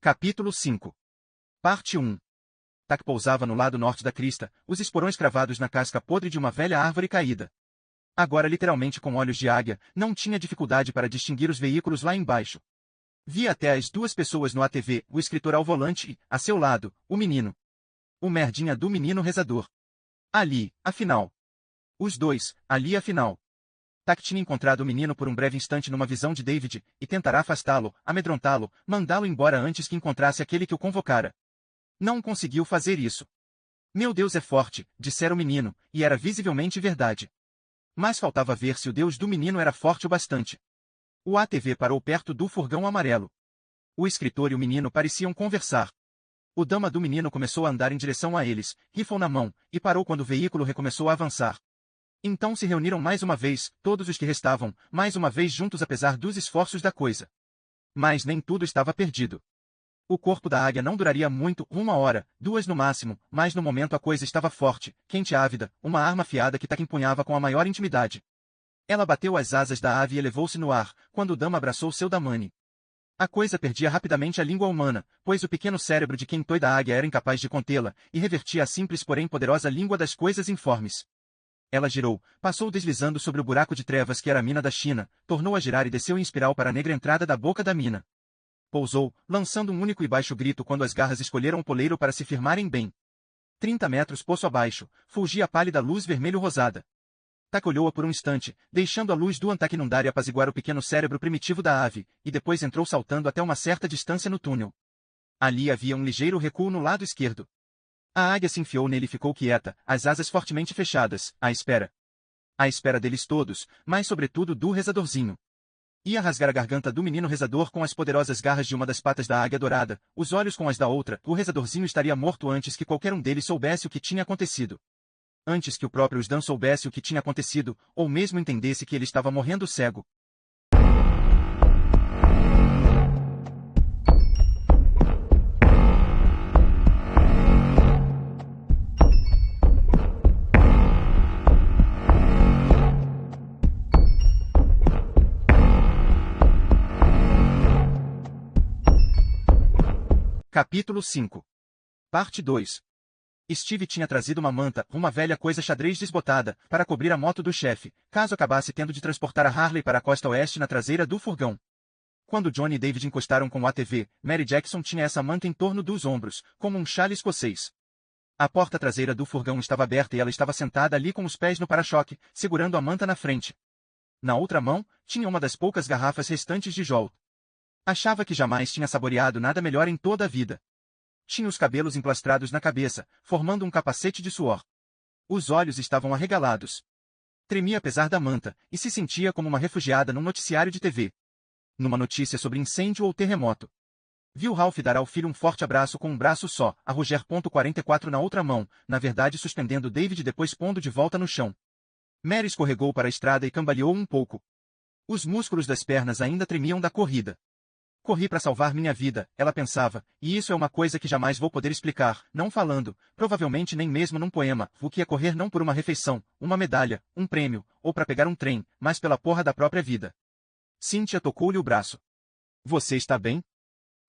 Capítulo 5. Parte 1. Tak pousava no lado norte da crista, os esporões cravados na casca podre de uma velha árvore caída. Agora literalmente com olhos de águia, não tinha dificuldade para distinguir os veículos lá embaixo. Via até as duas pessoas no ATV, o escritor ao volante e, a seu lado, o menino. O merdinha do menino rezador. Ali, afinal. Os dois, ali afinal. Tak tinha encontrado o menino por um breve instante numa visão de David, e tentará afastá-lo, amedrontá-lo, mandá-lo embora antes que encontrasse aquele que o convocara. Não conseguiu fazer isso. Meu Deus é forte, dissera o menino, e era visivelmente verdade. Mas faltava ver se o Deus do menino era forte o bastante. O ATV parou perto do furgão amarelo. O escritor e o menino pareciam conversar. O dama do menino começou a andar em direção a eles, rifle na mão, e parou quando o veículo recomeçou a avançar. Então se reuniram mais uma vez, todos os que restavam, mais uma vez juntos apesar dos esforços da coisa. Mas nem tudo estava perdido. O corpo da águia não duraria muito, 1 hora, 2 no máximo, mas no momento a coisa estava forte, quente e ávida, uma arma afiada que Tak empunhava com a maior intimidade. Ela bateu as asas da ave e elevou-se no ar, quando o dama abraçou seu damane. A coisa perdia rapidamente a língua humana, pois o pequeno cérebro de quem da águia era incapaz de contê-la, e revertia a simples porém poderosa língua das coisas informes. Ela girou, passou deslizando sobre o buraco de trevas que era a mina da China, tornou a girar e desceu em espiral para a negra entrada da boca da mina. Pousou, lançando um único e baixo grito quando as garras escolheram o poleiro para se firmarem bem. 30 metros poço abaixo, fulgia a pálida luz vermelho-rosada. Tak olhou-a por um instante, deixando a luz do Antak inundar e apaziguar o pequeno cérebro primitivo da ave, e depois entrou saltando até uma certa distância no túnel. Ali havia um ligeiro recuo no lado esquerdo. A águia se enfiou nele e ficou quieta, as asas fortemente fechadas, à espera. À espera deles todos, mas sobretudo do rezadorzinho. Ia rasgar a garganta do menino rezador com as poderosas garras de uma das patas da águia dourada, os olhos com as da outra, o rezadorzinho estaria morto antes que qualquer um deles soubesse o que tinha acontecido. Antes que o próprio Sdan soubesse o que tinha acontecido, ou mesmo entendesse que ele estava morrendo cego. Capítulo 5. Parte 2. Steve tinha trazido uma manta, uma velha coisa xadrez desbotada, para cobrir a moto do chefe, caso acabasse tendo de transportar a Harley para a costa oeste na traseira do furgão. Quando Johnny e David encostaram com o ATV, Mary Jackson tinha essa manta em torno dos ombros, como um chale escocês. A porta traseira do furgão estava aberta e ela estava sentada ali com os pés no para-choque, segurando a manta na frente. Na outra mão, tinha uma das poucas garrafas restantes de Jolt. Achava que jamais tinha saboreado nada melhor em toda a vida. Tinha os cabelos emplastrados na cabeça, formando um capacete de suor. Os olhos estavam arregalados. Tremia apesar da manta, e se sentia como uma refugiada num noticiário de TV. Numa notícia sobre incêndio ou terremoto. Viu Ralph dar ao filho um forte abraço com um braço só, a Roger.44 na outra mão, na verdade suspendendo David depois pondo de volta no chão. Mary escorregou para a estrada e cambaleou um pouco. Os músculos das pernas ainda tremiam da corrida. Corri para salvar minha vida, ela pensava, e isso é uma coisa que jamais vou poder explicar, não falando, provavelmente nem mesmo num poema, o que é correr não por uma refeição, uma medalha, um prêmio, ou para pegar um trem, mas pela porra da própria vida. Cynthia tocou-lhe o braço. Você está bem?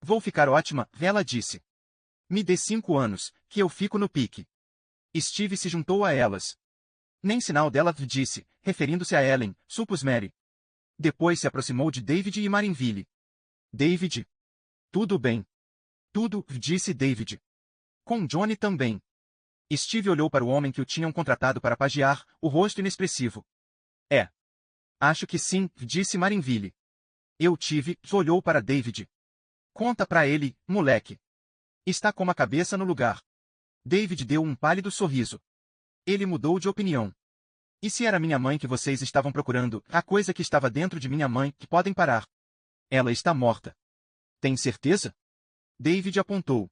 Vou ficar ótima, ela disse. Me dê 5 anos, que eu fico no pique. Steve se juntou a elas. Nem sinal dela, disse, referindo-se a Ellen, supus Mary. Depois se aproximou de David e Marinville. David? Tudo bem. Tudo, disse David. Com Johnny também. Steve olhou para o homem que o tinham contratado para pagiar, o rosto inexpressivo. É. Acho que sim, disse Marinville. Eu tive, olhou para David. Conta pra ele, moleque. Está com a cabeça no lugar. David deu um pálido sorriso. Ele mudou de opinião. E se era minha mãe que vocês estavam procurando, a coisa que estava dentro de minha mãe, que podem parar. Ela está morta. Tem certeza? David apontou.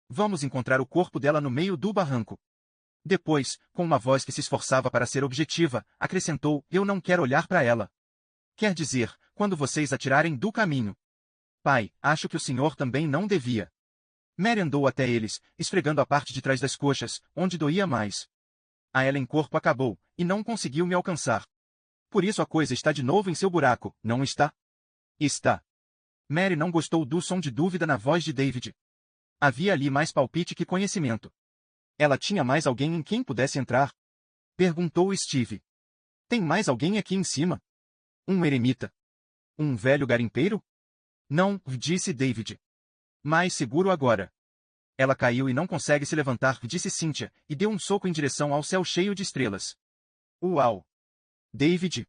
Vamos encontrar o corpo dela no meio do barranco. Depois, com uma voz que se esforçava para ser objetiva, acrescentou, eu não quero olhar para ela. Quer dizer, quando vocês atirarem do caminho. Pai, acho que o senhor também não devia. Mary andou até eles, esfregando a parte de trás das coxas, onde doía mais. A Ellen corpo acabou, e não conseguiu me alcançar. Por isso a coisa está de novo em seu buraco, não está? Está. Mary não gostou do som de dúvida na voz de David. Havia ali mais palpite que conhecimento. Ela tinha mais alguém em quem pudesse entrar? Perguntou Steve. Tem mais alguém aqui em cima? Um eremita? Um velho garimpeiro? Não, disse David. Mais seguro agora. Ela caiu e não consegue se levantar, disse Cynthia, e deu um soco em direção ao céu cheio de estrelas. Uau! David?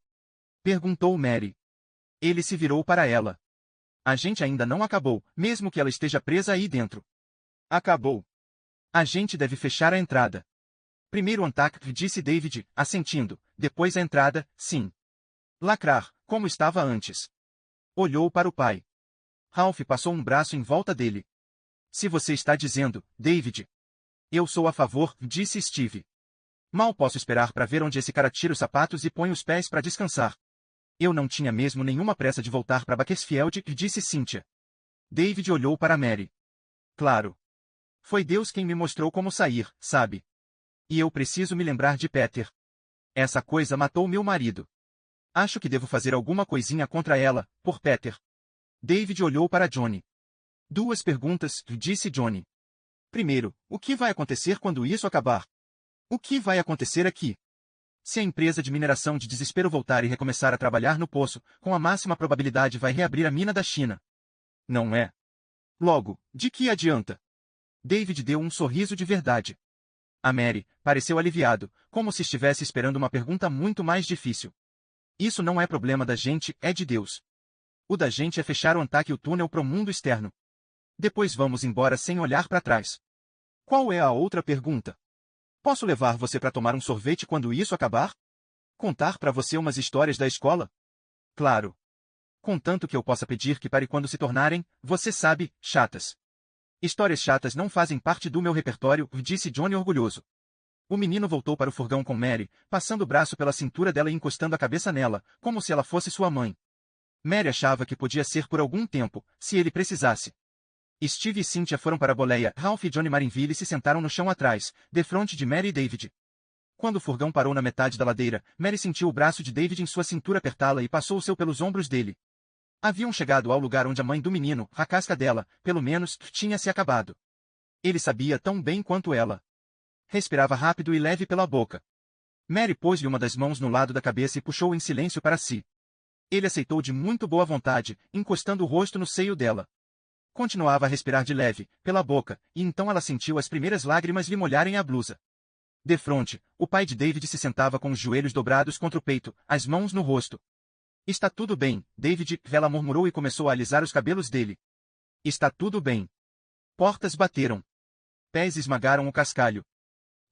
Perguntou Mary. Ele se virou para ela. A gente ainda não acabou, mesmo que ela esteja presa aí dentro. Acabou. A gente deve fechar a entrada. Primeiro Antak, disse David, assentindo, depois a entrada, sim. Lacrar, como estava antes. Olhou para o pai. Ralph passou um braço em volta dele. Se você está dizendo, David. Eu sou a favor, disse Steve. Mal posso esperar para ver onde esse cara tira os sapatos e põe os pés para descansar. Eu não tinha mesmo nenhuma pressa de voltar para Bakersfield, disse Cynthia. David olhou para Mary. Claro. Foi Deus quem me mostrou como sair, sabe? E eu preciso me lembrar de Peter. Essa coisa matou meu marido. Acho que devo fazer alguma coisinha contra ela, por Peter. David olhou para Johnny. Duas perguntas, disse Johnny. Primeiro, o que vai acontecer quando isso acabar? O que vai acontecer aqui? Se a empresa de mineração de desespero voltar e recomeçar a trabalhar no poço, com a máxima probabilidade vai reabrir a mina da China. Não é? Logo, de que adianta? David deu um sorriso de verdade. A Mary pareceu aliviado, como se estivesse esperando uma pergunta muito mais difícil. Isso não é problema da gente, é de Deus. O da gente é fechar o Antak e o túnel pro mundo externo. Depois vamos embora sem olhar para trás. Qual é a outra pergunta? Posso levar você para tomar um sorvete quando isso acabar? Contar para você umas histórias da escola? Claro. Contanto que eu possa pedir que pare quando se tornarem, você sabe, chatas. Histórias chatas não fazem parte do meu repertório, disse Johnny orgulhoso. O menino voltou para o furgão com Mary, passando o braço pela cintura dela e encostando a cabeça nela, como se ela fosse sua mãe. Mary achava que podia ser por algum tempo, se ele precisasse. Steve e Cynthia foram para a boleia, Ralph e Johnny Marinville se sentaram no chão atrás, defronte de Mary e David. Quando o furgão parou na metade da ladeira, Mary sentiu o braço de David em sua cintura apertá-la e passou o seu pelos ombros dele. Haviam chegado ao lugar onde a mãe do menino, a casca dela, pelo menos, tinha se acabado. Ele sabia tão bem quanto ela. Respirava rápido e leve pela boca. Mary pôs-lhe uma das mãos no lado da cabeça e puxou em silêncio para si. Ele aceitou de muito boa vontade, encostando o rosto no seio dela. Continuava a respirar de leve, pela boca, e então ela sentiu as primeiras lágrimas lhe molharem a blusa. Defronte, o pai de David se sentava com os joelhos dobrados contra o peito, as mãos no rosto. Está tudo bem, David, ela murmurou e começou a alisar os cabelos dele. Está tudo bem. Portas bateram. Pés esmagaram o cascalho.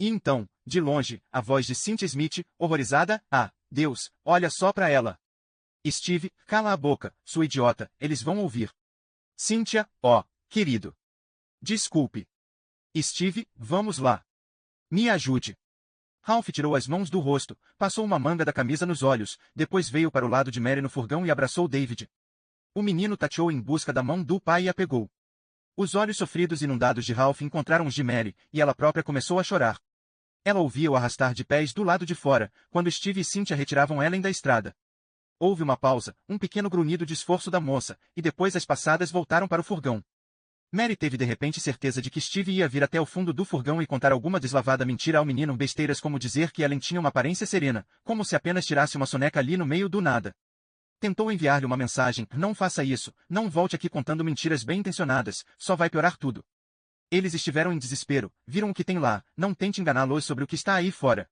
E então, de longe, a voz de Cynthia Smith, horrorizada, ah, Deus, olha só para ela. Steve, cala a boca, sua idiota, eles vão ouvir. Cynthia, ó, querido. Desculpe. Steve, vamos lá. Me ajude. Ralph tirou as mãos do rosto, passou uma manga da camisa nos olhos, depois veio para o lado de Mary no furgão e abraçou David. O menino tateou em busca da mão do pai e a pegou. Os olhos sofridos e inundados de Ralph encontraram os de Mary, e ela própria começou a chorar. Ela ouvia-o arrastar de pés do lado de fora, quando Steve e Cynthia retiravam Ellen da estrada. Houve uma pausa, um pequeno grunhido de esforço da moça, e depois as passadas voltaram para o furgão. Mary teve de repente certeza de que Steve ia vir até o fundo do furgão e contar alguma deslavada mentira ao menino, besteiras como dizer que Ellen tinha uma aparência serena, como se apenas tirasse uma soneca ali no meio do nada. Tentou enviar-lhe uma mensagem, não faça isso, não volte aqui contando mentiras bem-intencionadas, só vai piorar tudo. Eles estiveram em desespero, viram o que tem lá, não tente enganá-los sobre o que está aí fora.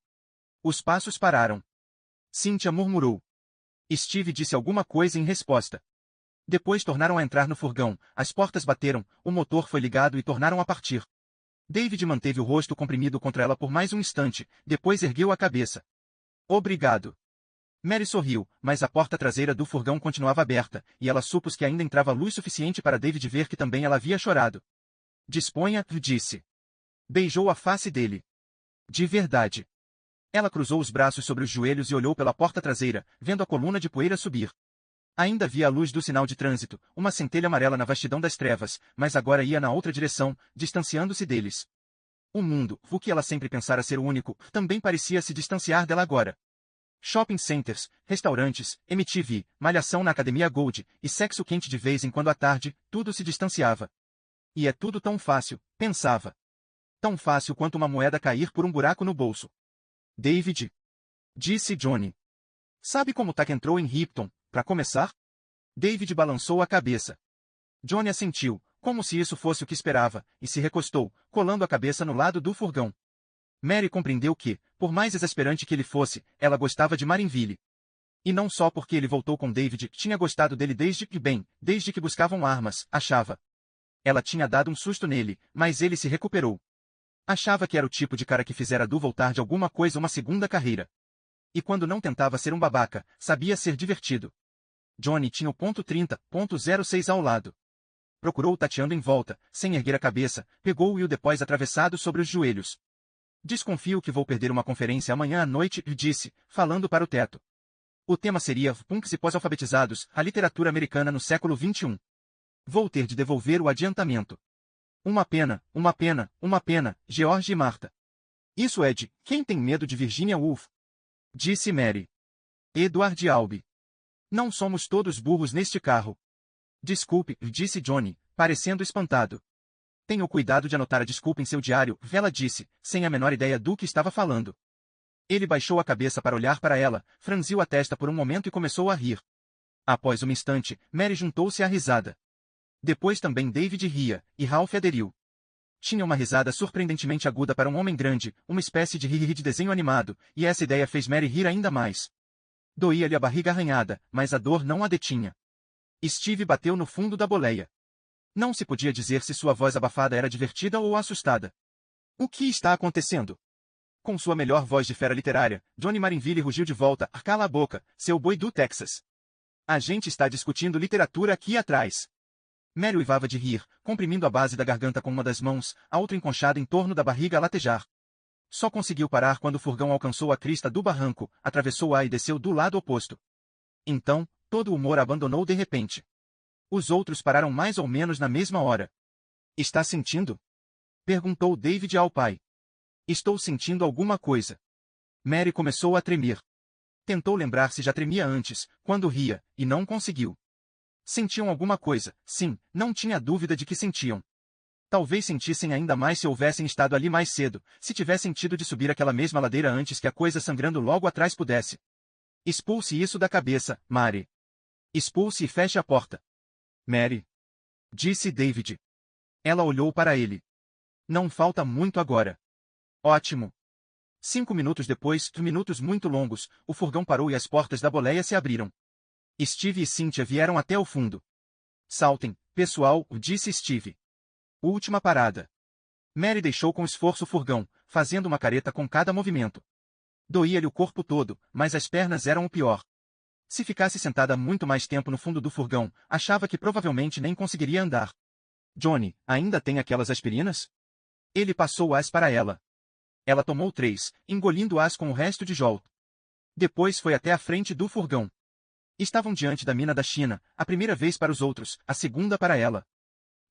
Os passos pararam. Cynthia murmurou. Steve disse alguma coisa em resposta. Depois tornaram a entrar no furgão, as portas bateram, o motor foi ligado e tornaram a partir. David manteve o rosto comprimido contra ela por mais um instante, depois ergueu a cabeça. Obrigado. Mary sorriu, mas a porta traseira do furgão continuava aberta, e ela supôs que ainda entrava luz suficiente para David ver que também ela havia chorado. Disponha, disse. Beijou a face dele. De verdade. Ela cruzou os braços sobre os joelhos e olhou pela porta traseira, vendo a coluna de poeira subir. Ainda via a luz do sinal de trânsito, uma centelha amarela na vastidão das trevas, mas agora ia na outra direção, distanciando-se deles. O mundo, o que ela sempre pensara ser o único, também parecia se distanciar dela agora. Shopping centers, restaurantes, MTV, malhação na Academia Gold e sexo quente de vez em quando à tarde, tudo se distanciava. E é tudo tão fácil, pensava. Tão fácil quanto uma moeda cair por um buraco no bolso. David, disse Johnny. Sabe como Tack entrou em Ripton, para começar? David balançou a cabeça. Johnny assentiu, como se isso fosse o que esperava, e se recostou, colando a cabeça no lado do furgão. Mary compreendeu que, por mais exasperante que ele fosse, ela gostava de Marinville. E não só porque ele voltou com David, tinha gostado dele desde que buscavam armas, achava. Ela tinha dado um susto nele, mas ele se recuperou. Achava que era o tipo de cara que fizera Du voltar de alguma coisa uma segunda carreira. E quando não tentava ser um babaca, sabia ser divertido. Johnny tinha o ponto 30.06 ao lado. Procurou tateando em volta, sem erguer a cabeça, pegou-o e o depôs atravessado sobre os joelhos. Desconfio que vou perder uma conferência amanhã à noite, disse, falando para o teto. O tema seria punks e pós-alfabetizados, a literatura americana no século XXI. Vou ter de devolver o adiantamento. Uma pena, George e Martha. Isso é de Quem Tem Medo de Virginia Woolf? Disse Mary. Edward Albee. Não somos todos burros neste carro. Desculpe, disse Johnny, parecendo espantado. Tenha o cuidado de anotar a desculpa em seu diário, ela disse, sem a menor ideia do que estava falando. Ele baixou a cabeça para olhar para ela, franziu a testa por um momento e começou a rir. Após um instante, Mary juntou-se à risada. Depois também David ria, e Ralph aderiu. Tinha uma risada surpreendentemente aguda para um homem grande, uma espécie de rir de desenho animado, e essa ideia fez Mary rir ainda mais. Doía-lhe a barriga arranhada, mas a dor não a detinha. Steve bateu no fundo da boleia. Não se podia dizer se sua voz abafada era divertida ou assustada. O que está acontecendo? Com sua melhor voz de fera literária, Johnny Marinville rugiu de volta, cala a boca, seu boi do Texas. A gente está discutindo literatura aqui atrás. Mary uivava de rir, comprimindo a base da garganta com uma das mãos, a outra enconchada em torno da barriga a latejar. Só conseguiu parar quando o furgão alcançou a crista do barranco, atravessou-a e desceu do lado oposto. Então, todo o humor abandonou de repente. Os outros pararam mais ou menos na mesma hora. Está sentindo? Perguntou David ao pai. Estou sentindo alguma coisa. Mary começou a tremer. Tentou lembrar se já tremia antes, quando ria, e não conseguiu. Sentiam alguma coisa, sim, não tinha dúvida de que sentiam. Talvez sentissem ainda mais se houvessem estado ali mais cedo, se tivessem tido de subir aquela mesma ladeira antes que a coisa sangrando logo atrás pudesse. Expulse isso da cabeça, Mary. Expulse e feche a porta. Mary. Disse David. Ela olhou para ele. Não falta muito agora. Ótimo. 5 minutos depois, minutos muito longos, o furgão parou e as portas da boleia se abriram. Steve e Cynthia vieram até o fundo. Saltem, pessoal, disse Steve. Última parada. Mary deixou com esforço o furgão, fazendo uma careta com cada movimento. Doía-lhe o corpo todo, mas as pernas eram o pior. Se ficasse sentada muito mais tempo no fundo do furgão, achava que provavelmente nem conseguiria andar. Johnny, ainda tem aquelas aspirinas? Ele passou-as para ela. Ela tomou 3, engolindo-as com o resto de Jolt. Depois foi até a frente do furgão. Estavam diante da mina da China, a primeira vez para os outros, a segunda para ela.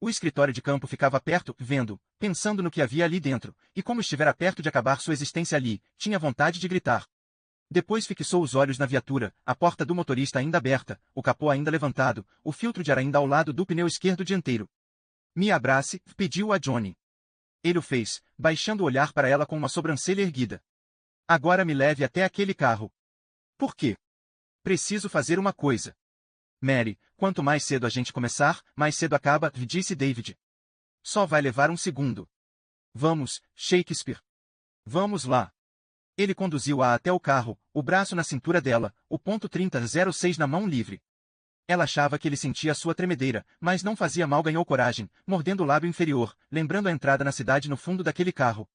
O escritório de campo ficava perto, vendo, pensando no que havia ali dentro, e como estivera perto de acabar sua existência ali, tinha vontade de gritar. Depois fixou os olhos na viatura, a porta do motorista ainda aberta, o capô ainda levantado, o filtro de ar ainda ao lado do pneu esquerdo dianteiro. Me abrace, pediu a Johnny. Ele o fez, baixando o olhar para ela com uma sobrancelha erguida. Agora me leve até aquele carro. Por quê? Preciso fazer uma coisa. Mary, quanto mais cedo a gente começar, mais cedo acaba, disse David. Só vai levar um segundo. Vamos, Shakespeare. Vamos lá. Ele conduziu-a até o carro, o braço na cintura dela, o ponto 3006 na mão livre. Ela achava que ele sentia a sua tremedeira, mas não fazia mal, ganhou coragem, mordendo o lábio inferior, lembrando a entrada na cidade no fundo daquele carro.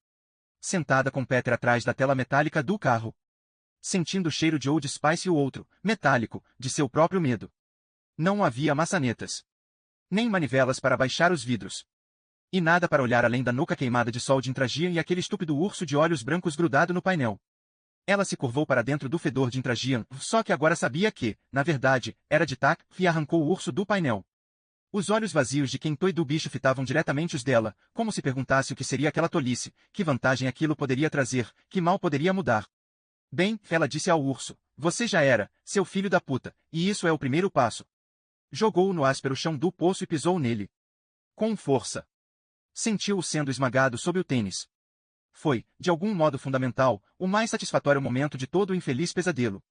Sentada com Peter atrás da tela metálica do carro. Sentindo o cheiro de Old Spice e o outro, metálico, de seu próprio medo. Não havia maçanetas. Nem manivelas para baixar os vidros. E nada para olhar além da nuca queimada de sol de Intragian e aquele estúpido urso de olhos brancos grudado no painel. Ela se curvou para dentro do fedor de Intragian, só que agora sabia que, na verdade, era de Tack, e arrancou o urso do painel. Os olhos vazios de Kento e do bicho fitavam diretamente os dela, como se perguntasse o que seria aquela tolice, que vantagem aquilo poderia trazer, que mal poderia mudar. Bem, ela disse ao urso, Você já era, seu filho da puta, e isso é o primeiro passo. Jogou-o no áspero chão do poço e pisou nele. Com força. Sentiu-o sendo esmagado sob o tênis. Foi, de algum modo fundamental, o mais satisfatório momento de todo o infeliz pesadelo.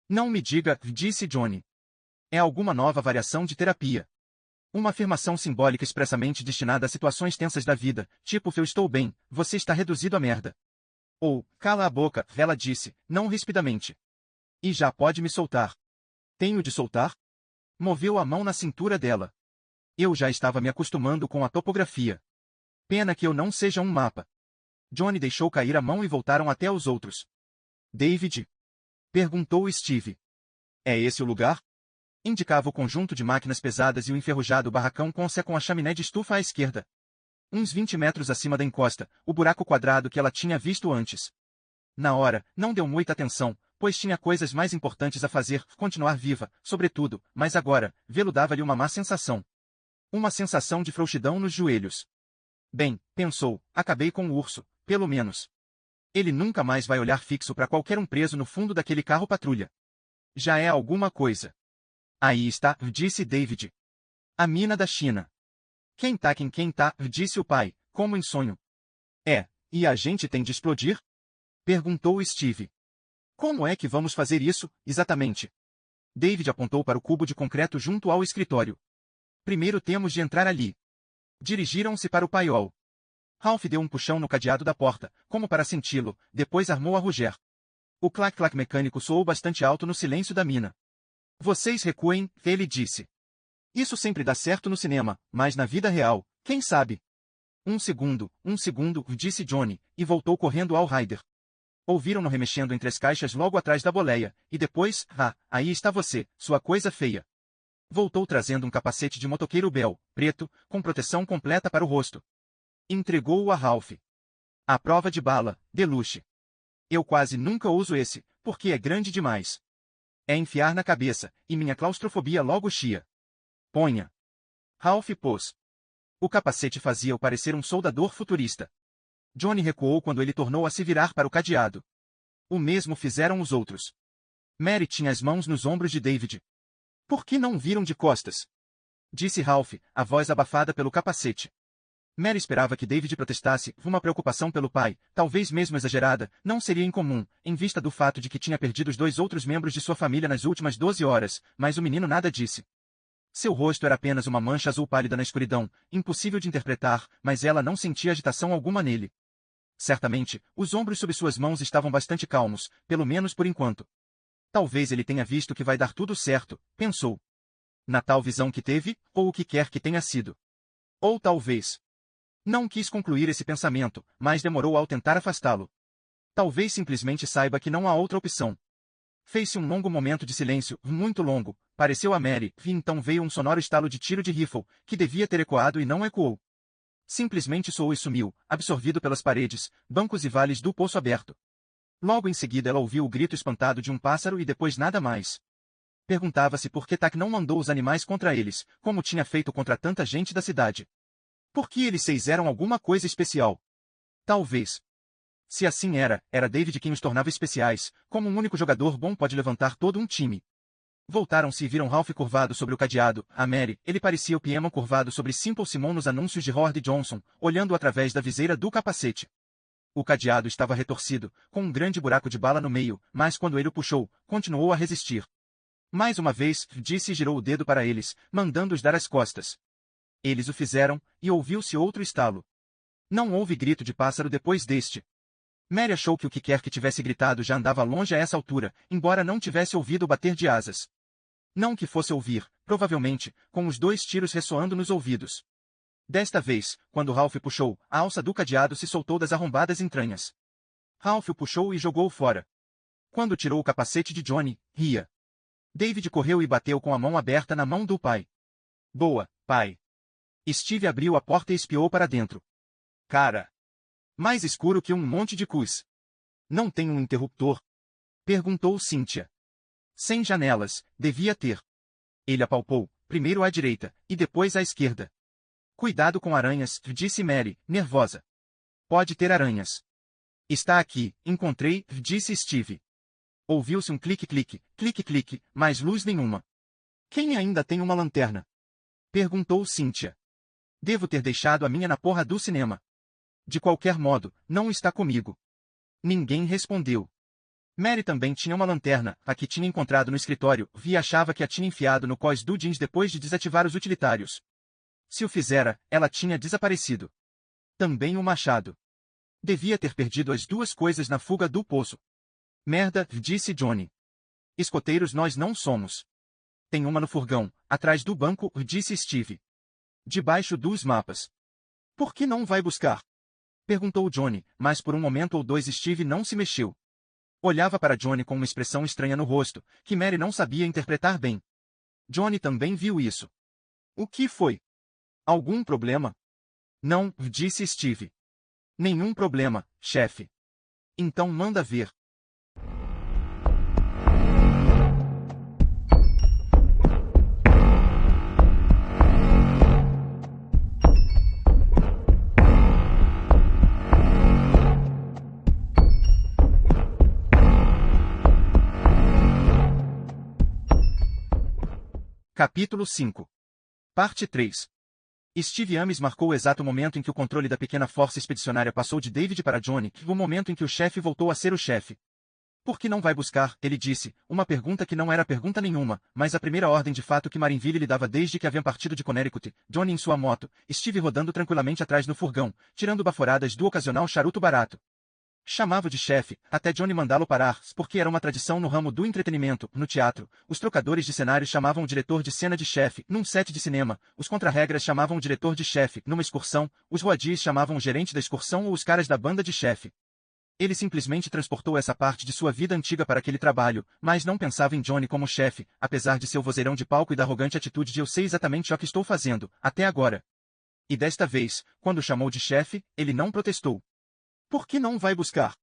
Não me diga, disse Johnny. É alguma nova variação de terapia. Uma afirmação simbólica expressamente destinada a situações tensas da vida, tipo eu estou bem, você está reduzido a merda. Ou, cala a boca, ela disse, não rispidamente. E já pode me soltar. Tenho de soltar? Moveu a mão na cintura dela. Eu já estava me acostumando com a topografia. Pena que eu não seja um mapa. Johnny deixou cair a mão e voltaram até os outros. David? Perguntou Steve. É esse o lugar? Indicava o conjunto de máquinas pesadas e o enferrujado barracão com a chaminé de estufa à esquerda. Uns 20 metros acima da encosta, o buraco quadrado que ela tinha visto antes. Na hora, não deu muita atenção, pois tinha coisas mais importantes a fazer, continuar viva, sobretudo, mas agora, vê-lo dava-lhe uma má sensação. Uma sensação de frouxidão nos joelhos. Bem, pensou, acabei com o urso, pelo menos. Ele nunca mais vai olhar fixo para qualquer um preso no fundo daquele carro patrulha. Já é alguma coisa. Aí está, disse David. A mina da China. Quem tá, disse o pai, como em sonho. É, e a gente tem de explodir? Perguntou Steve. Como é que vamos fazer isso, exatamente? David apontou para o cubo de concreto junto ao escritório. Primeiro temos de entrar ali. Dirigiram-se para o paiol. Ralph deu um puxão no cadeado da porta, como para senti-lo, depois armou a ruger. O clac-clac mecânico soou bastante alto no silêncio da mina. Vocês recuem, ele disse. Isso sempre dá certo no cinema, mas na vida real, quem sabe? Um segundo, disse Johnny, e voltou correndo ao Ryder. Ouviram-no remexendo entre as caixas logo atrás da boleia, e depois, aí está você, sua coisa feia. Voltou trazendo um capacete de motoqueiro Bell, preto, com proteção completa para o rosto. Entregou-o a Ralph. À prova de bala, deluxe. Eu quase nunca uso esse, porque é grande demais. É enfiar na cabeça, e minha claustrofobia logo chia. Ponha. Ralph pôs. O capacete fazia-o parecer um soldador futurista. Johnny recuou quando ele tornou a se virar para o cadeado. O mesmo fizeram os outros. Mary tinha as mãos nos ombros de David. Por que não viram de costas? Disse Ralph, a voz abafada pelo capacete. Mary esperava que David protestasse, uma preocupação pelo pai, talvez mesmo exagerada, não seria incomum, em vista do fato de que tinha perdido os 2 outros membros de sua família nas últimas 12 horas, mas o menino nada disse. Seu rosto era apenas uma mancha azul pálida na escuridão, impossível de interpretar, mas ela não sentia agitação alguma nele. Certamente, os ombros sob suas mãos estavam bastante calmos, pelo menos por enquanto. Talvez ele tenha visto que vai dar tudo certo, pensou. Na tal visão que teve, ou o que quer que tenha sido. Ou talvez. Não quis concluir esse pensamento, mas demorou ao tentar afastá-lo. Talvez simplesmente saiba que não há outra opção. Fez-se um longo momento de silêncio, muito longo, pareceu a Mary, e então veio um sonoro estalo de tiro de rifle, que devia ter ecoado e não ecoou. Simplesmente soou e sumiu, absorvido pelas paredes, bancos e vales do poço aberto. Logo em seguida ela ouviu o grito espantado de um pássaro e depois nada mais. Perguntava-se por que Tak não mandou os animais contra eles, como tinha feito contra tanta gente da cidade. Por que eles 6 eram alguma coisa especial? Talvez. Se assim era David quem os tornava especiais, como um único jogador bom pode levantar todo um time. Voltaram-se e viram Ralph curvado sobre o cadeado, a Mary, ele parecia o Piemon curvado sobre Simple Simon nos anúncios de Horde Johnson, olhando através da viseira do capacete. O cadeado estava retorcido, com um grande buraco de bala no meio, mas quando ele o puxou, continuou a resistir. Mais uma vez, disse e girou o dedo para eles, mandando-os dar as costas. Eles o fizeram, e ouviu-se outro estalo. Não houve grito de pássaro depois deste. Mary achou que o que quer que tivesse gritado já andava longe a essa altura, embora não tivesse ouvido o bater de asas. Não que fosse ouvir, provavelmente, com os 2 tiros ressoando nos ouvidos. Desta vez, quando Ralph puxou, a alça do cadeado se soltou das arrombadas entranhas. Ralph o puxou e jogou-o fora. Quando tirou o capacete de Johnny, ria. David correu e bateu com a mão aberta na mão do pai. Boa, pai. Steve abriu a porta e espiou para dentro. Cara. Mais escuro que um monte de cus. Não tem um interruptor? Perguntou Cynthia. Sem janelas, devia ter. Ele apalpou, primeiro à direita, e depois à esquerda. Cuidado com aranhas, disse Mary, nervosa. Pode ter aranhas. Está aqui, encontrei, disse Steve. Ouviu-se um clique-clique, clique-clique, mas luz nenhuma. Quem ainda tem uma lanterna? Perguntou Cynthia. Devo ter deixado a minha na porra do cinema. De qualquer modo, não está comigo. Ninguém respondeu. Mary também tinha uma lanterna, a que tinha encontrado no escritório, e achava que a tinha enfiado no cós do jeans depois de desativar os utilitários. Se o fizera, ela tinha desaparecido. Também o machado. Devia ter perdido as duas coisas na fuga do poço. Merda, disse Johnny. Escoteiros nós não somos. Tem uma no furgão, atrás do banco, disse Steve. Debaixo dos mapas. Por que não vai buscar? Perguntou Johnny, mas por um momento ou dois Steve não se mexeu. Olhava para Johnny com uma expressão estranha no rosto, que Mary não sabia interpretar bem. Johnny também viu isso. O que foi? Algum problema? Não, disse Steve. Nenhum problema, chefe. Então manda ver. Capítulo 5. Parte 3. Steve Ames marcou o exato momento em que o controle da pequena força expedicionária passou de David para Johnny, o momento em que o chefe voltou a ser o chefe. Por que não vai buscar, ele disse, uma pergunta que não era pergunta nenhuma, mas a primeira ordem de fato que Marineville lhe dava desde que haviam partido de Connecticut, Johnny em sua moto, Steve rodando tranquilamente atrás no furgão, tirando baforadas do ocasional charuto barato. Chamava de chefe, até Johnny mandá-lo parar, porque era uma tradição no ramo do entretenimento, no teatro. Os trocadores de cenários chamavam o diretor de cena de chefe, num set de cinema. Os contra-regras chamavam o diretor de chefe, numa excursão. Os roadies chamavam o gerente da excursão ou os caras da banda de chefe. Ele simplesmente transportou essa parte de sua vida antiga para aquele trabalho, mas não pensava em Johnny como chefe, apesar de seu vozeirão de palco e da arrogante atitude de eu sei exatamente o que estou fazendo, até agora. E desta vez, quando o chamou de chefe, ele não protestou. Por que não vai buscar?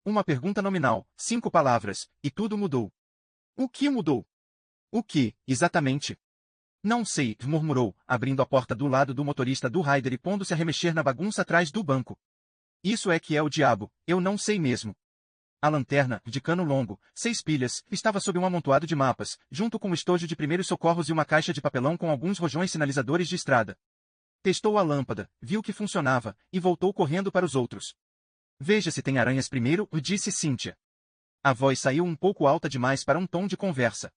Uma pergunta nominal, 5 palavras, e tudo mudou. O que mudou? O que, exatamente? Não sei, murmurou, abrindo a porta do lado do motorista do Ryder e pondo-se a remexer na bagunça atrás do banco. Isso é que é o diabo, eu não sei mesmo. A lanterna, de cano longo, 6 pilhas, estava sob um amontoado de mapas, junto com um estojo de primeiros socorros e uma caixa de papelão com alguns rojões sinalizadores de estrada. Testou a lâmpada, viu que funcionava, e voltou correndo para os outros. Veja se tem aranhas primeiro, disse Cynthia. A voz saiu um pouco alta demais para um tom de conversa.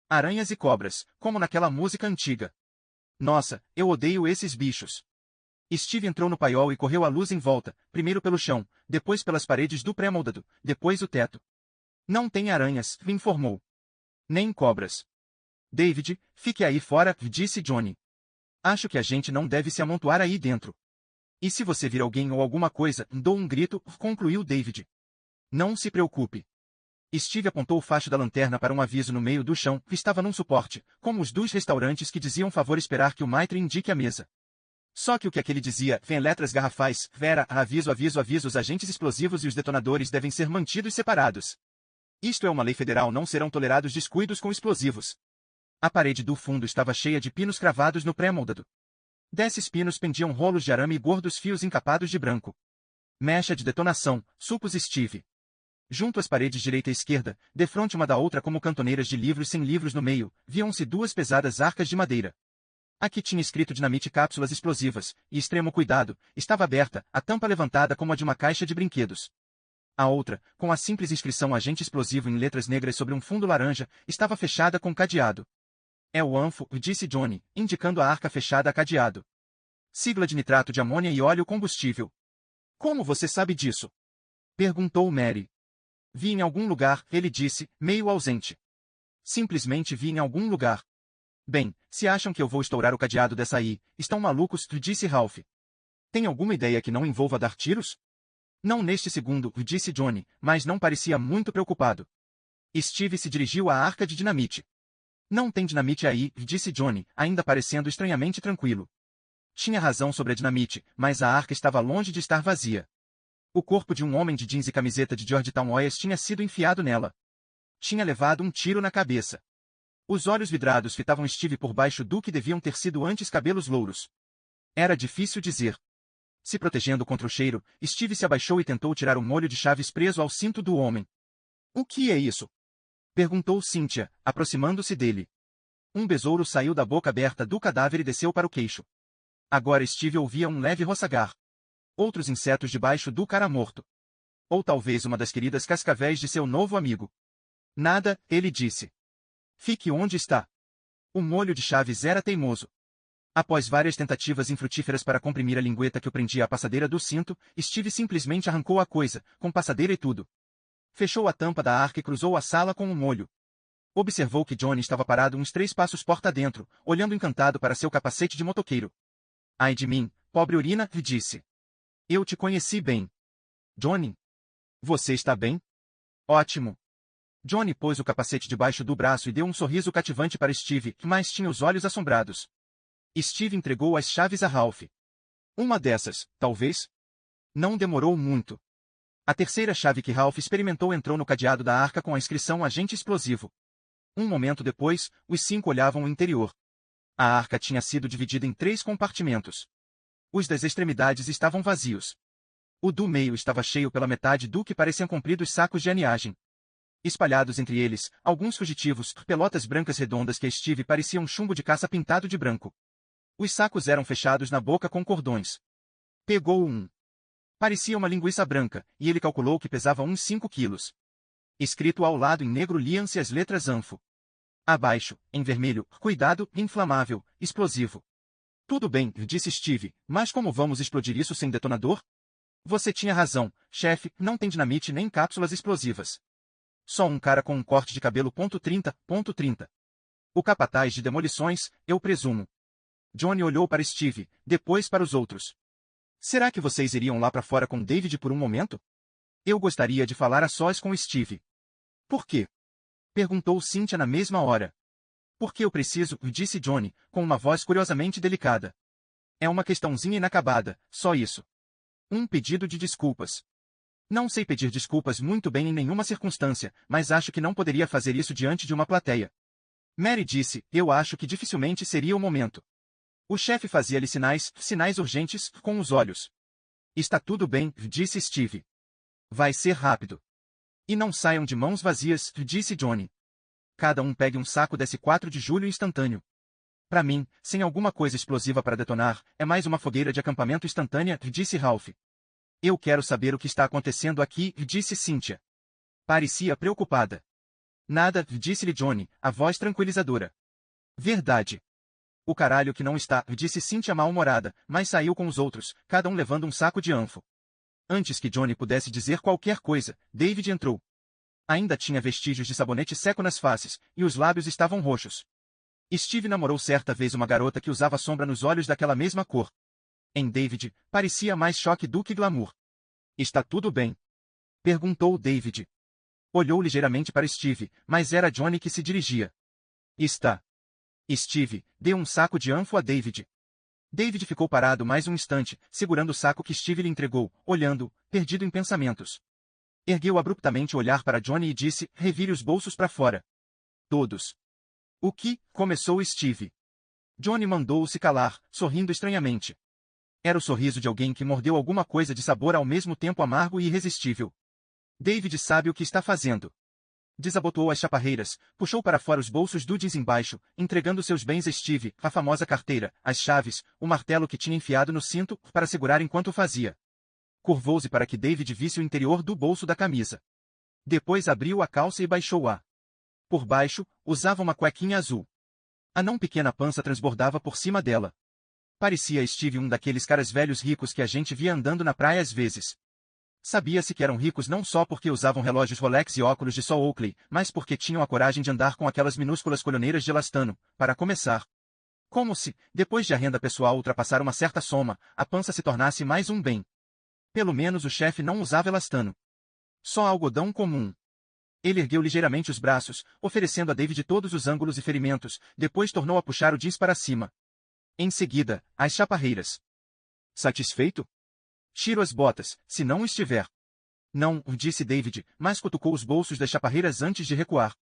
Aranhas e cobras, como naquela música antiga. Nossa, eu odeio esses bichos. Steve entrou no paiol e correu a luz em volta, primeiro pelo chão, depois pelas paredes do pré-moldado, depois o teto. Não tem aranhas, informou. Nem cobras. David, fique aí fora, disse Johnny. Acho que a gente não deve se amontoar aí dentro. E se você vir alguém ou alguma coisa, dou um grito, concluiu David. Não se preocupe. Steve apontou o facho da lanterna para um aviso no meio do chão, que estava num suporte, como os dos restaurantes que diziam favor esperar que o maitre indique a mesa. Só que o que aquele dizia, em letras garrafais, era, aviso, aviso, aviso, os agentes explosivos e os detonadores devem ser mantidos separados. Isto é uma lei federal, não serão tolerados descuidos com explosivos. A parede do fundo estava cheia de pinos cravados no pré-moldado. Desses pinos pendiam rolos de arame e gordos fios encapados de branco. Mecha de detonação, supôs Steve. Junto às paredes direita e esquerda, defronte uma da outra como cantoneiras de livros sem livros no meio, viam-se 2 pesadas arcas de madeira. Aqui tinha escrito dinamite cápsulas explosivas, e extremo cuidado, estava aberta, a tampa levantada como a de uma caixa de brinquedos. A outra, com a simples inscrição agente explosivo em letras negras sobre um fundo laranja, estava fechada com cadeado. É o ANFO, disse Johnny, indicando a arca fechada a cadeado. Sigla de nitrato de amônia e óleo combustível. Como você sabe disso? Perguntou Mary. Vi em algum lugar, ele disse, meio ausente. Simplesmente vi em algum lugar. Bem, se acham que eu vou estourar o cadeado dessa aí, estão malucos, disse Ralph. Tem alguma ideia que não envolva dar tiros? Não neste segundo, disse Johnny, mas não parecia muito preocupado. Steve se dirigiu à arca de dinamite. Não tem dinamite aí, disse Johnny, ainda parecendo estranhamente tranquilo. Tinha razão sobre a dinamite, mas a arca estava longe de estar vazia. O corpo de um homem de jeans e camiseta de Georgetown Oils tinha sido enfiado nela. Tinha levado um tiro na cabeça. Os olhos vidrados fitavam Steve por baixo do que deviam ter sido antes cabelos louros. Era difícil dizer. Se protegendo contra o cheiro, Steve se abaixou e tentou tirar o molho de chaves preso ao cinto do homem. O que é isso? Perguntou Cynthia, aproximando-se dele. Um besouro saiu da boca aberta do cadáver e desceu para o queixo. Agora Steve ouvia um leve roçagar. Outros insetos debaixo do cara morto. Ou talvez uma das queridas cascavéis de seu novo amigo. Nada, ele disse. Fique onde está. O molho de chaves era teimoso. Após várias tentativas infrutíferas para comprimir a lingueta que o prendia à passadeira do cinto, Steve simplesmente arrancou a coisa, com passadeira e tudo. Fechou a tampa da arca e cruzou a sala com o molho. Observou que Johnny estava parado uns 3 passos porta dentro, olhando encantado para seu capacete de motoqueiro. Ai de mim, pobre urina, disse. Eu te conheci bem. Johnny? Você está bem? Ótimo. Johnny pôs o capacete debaixo do braço e deu um sorriso cativante para Steve, mas tinha os olhos assombrados. Steve entregou as chaves a Ralph. Uma dessas, talvez? Não demorou muito. A terceira chave que Ralph experimentou entrou no cadeado da arca com a inscrição agente explosivo. Um momento depois, os 5 olhavam o interior. A arca tinha sido dividida em 3 compartimentos. Os das extremidades estavam vazios. O do meio estava cheio pela metade do que pareciam compridos sacos de aninhagem. Espalhados entre eles, alguns fugitivos, pelotas brancas redondas que a Steve parecia um chumbo de caça pintado de branco. Os sacos eram fechados na boca com cordões. Pegou um. Parecia uma linguiça branca, e ele calculou que pesava uns 5 quilos. Escrito ao lado em negro liam-se as letras ANFO. Abaixo, em vermelho, cuidado, inflamável, explosivo. Tudo bem, disse Steve, mas como vamos explodir isso sem detonador? Você tinha razão, chefe, não tem dinamite nem cápsulas explosivas. Só um cara com um corte de cabelo .30. O capataz de demolições, eu presumo. Johnny olhou para Steve, depois para os outros. Será que vocês iriam lá para fora com David por um momento? Eu gostaria de falar a sós com Steve. Por quê? Perguntou Cynthia na mesma hora. Porque eu preciso, disse Johnny, com uma voz curiosamente delicada. É uma questãozinha inacabada, só isso. Um pedido de desculpas. Não sei pedir desculpas muito bem em nenhuma circunstância, mas acho que não poderia fazer isso diante de uma plateia. Mary disse, eu acho que dificilmente seria o momento. O chefe fazia-lhe sinais urgentes, com os olhos. Está tudo bem, disse Steve. Vai ser rápido. E não saiam de mãos vazias, disse Johnny. Cada um pegue um saco desse 4 de julho instantâneo. Para mim, sem alguma coisa explosiva para detonar, é mais uma fogueira de acampamento instantânea, disse Ralph. Eu quero saber o que está acontecendo aqui, disse Cynthia. Parecia preocupada. Nada, disse-lhe Johnny, a voz tranquilizadora. Verdade. O caralho que não está, disse Cynthia mal-humorada, mas saiu com os outros, cada um levando um saco de anfo. Antes que Johnny pudesse dizer qualquer coisa, David entrou. Ainda tinha vestígios de sabonete seco nas faces, e os lábios estavam roxos. Steve namorou certa vez uma garota que usava sombra nos olhos daquela mesma cor. Em David, parecia mais choque do que glamour. Está tudo bem? Perguntou David. Olhou ligeiramente para Steve, mas era Johnny que se dirigia. Está. Steve, deu um saco de anfo a David. David ficou parado mais um instante, segurando o saco que Steve lhe entregou, olhando, perdido em pensamentos. Ergueu abruptamente o olhar para Johnny e disse, revire os bolsos para fora. Todos. O que? Começou Steve. Johnny mandou-o se calar, sorrindo estranhamente. Era o sorriso de alguém que mordeu alguma coisa de sabor ao mesmo tempo amargo e irresistível. David sabe o que está fazendo. Desabotoou as chaparreiras, puxou para fora os bolsos do jeans embaixo, entregando seus bens a Steve, a famosa carteira, as chaves, o martelo que tinha enfiado no cinto, para segurar enquanto o fazia. Curvou-se para que David visse o interior do bolso da camisa. Depois abriu a calça e baixou-a. Por baixo, usava uma cuequinha azul. A não pequena pança transbordava por cima dela. Parecia Steve um daqueles caras velhos ricos que a gente via andando na praia às vezes. Sabia-se que eram ricos não só porque usavam relógios Rolex e óculos de sol Oakley, mas porque tinham a coragem de andar com aquelas minúsculas colhoneiras de elastano, para começar. Como se, depois de a renda pessoal ultrapassar uma certa soma, a pança se tornasse mais um bem. Pelo menos o chefe não usava elastano. Só algodão comum. Ele ergueu ligeiramente os braços, oferecendo a David todos os ângulos e ferimentos, depois tornou a puxar o jeans para cima. Em seguida, as chaparreiras. Satisfeito? Tiro as botas, se não estiver. Não, disse David, mas cutucou os bolsos das chaparreiras antes de recuar.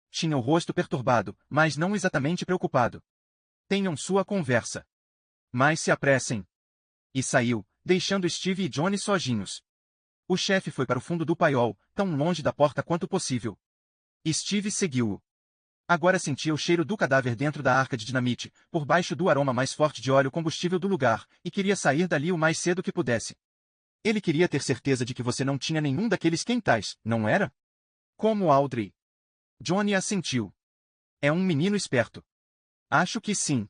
Tinha o rosto perturbado, mas não exatamente preocupado. Tenham sua conversa. Mas se apressem. E saiu, deixando Steve e Johnny sozinhos. O chefe foi para o fundo do paiol, tão longe da porta quanto possível. Steve seguiu-o. Agora sentia o cheiro do cadáver dentro da arca de dinamite, por baixo do aroma mais forte de óleo combustível do lugar, e queria sair dali o mais cedo que pudesse. Ele queria ter certeza de que você não tinha nenhum daqueles quentais, não era? Como Audrey. Johnny assentiu. É um menino esperto. Acho que sim.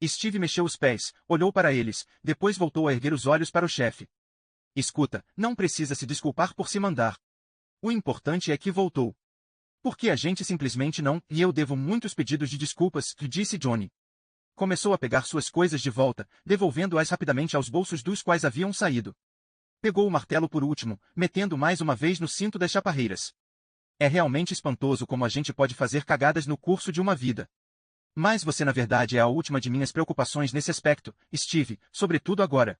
Steve mexeu os pés, olhou para eles, depois voltou a erguer os olhos para o chefe. Escuta, não precisa se desculpar por se mandar. O importante é que voltou. Porque a gente simplesmente não, e eu devo muitos pedidos de desculpas, disse Johnny. Começou a pegar suas coisas de volta, devolvendo-as rapidamente aos bolsos dos quais haviam saído. Pegou o martelo por último, metendo mais uma vez no cinto das chaparreiras. É realmente espantoso como a gente pode fazer cagadas no curso de uma vida. Mas você na verdade é a última de minhas preocupações nesse aspecto, Steve, sobretudo agora.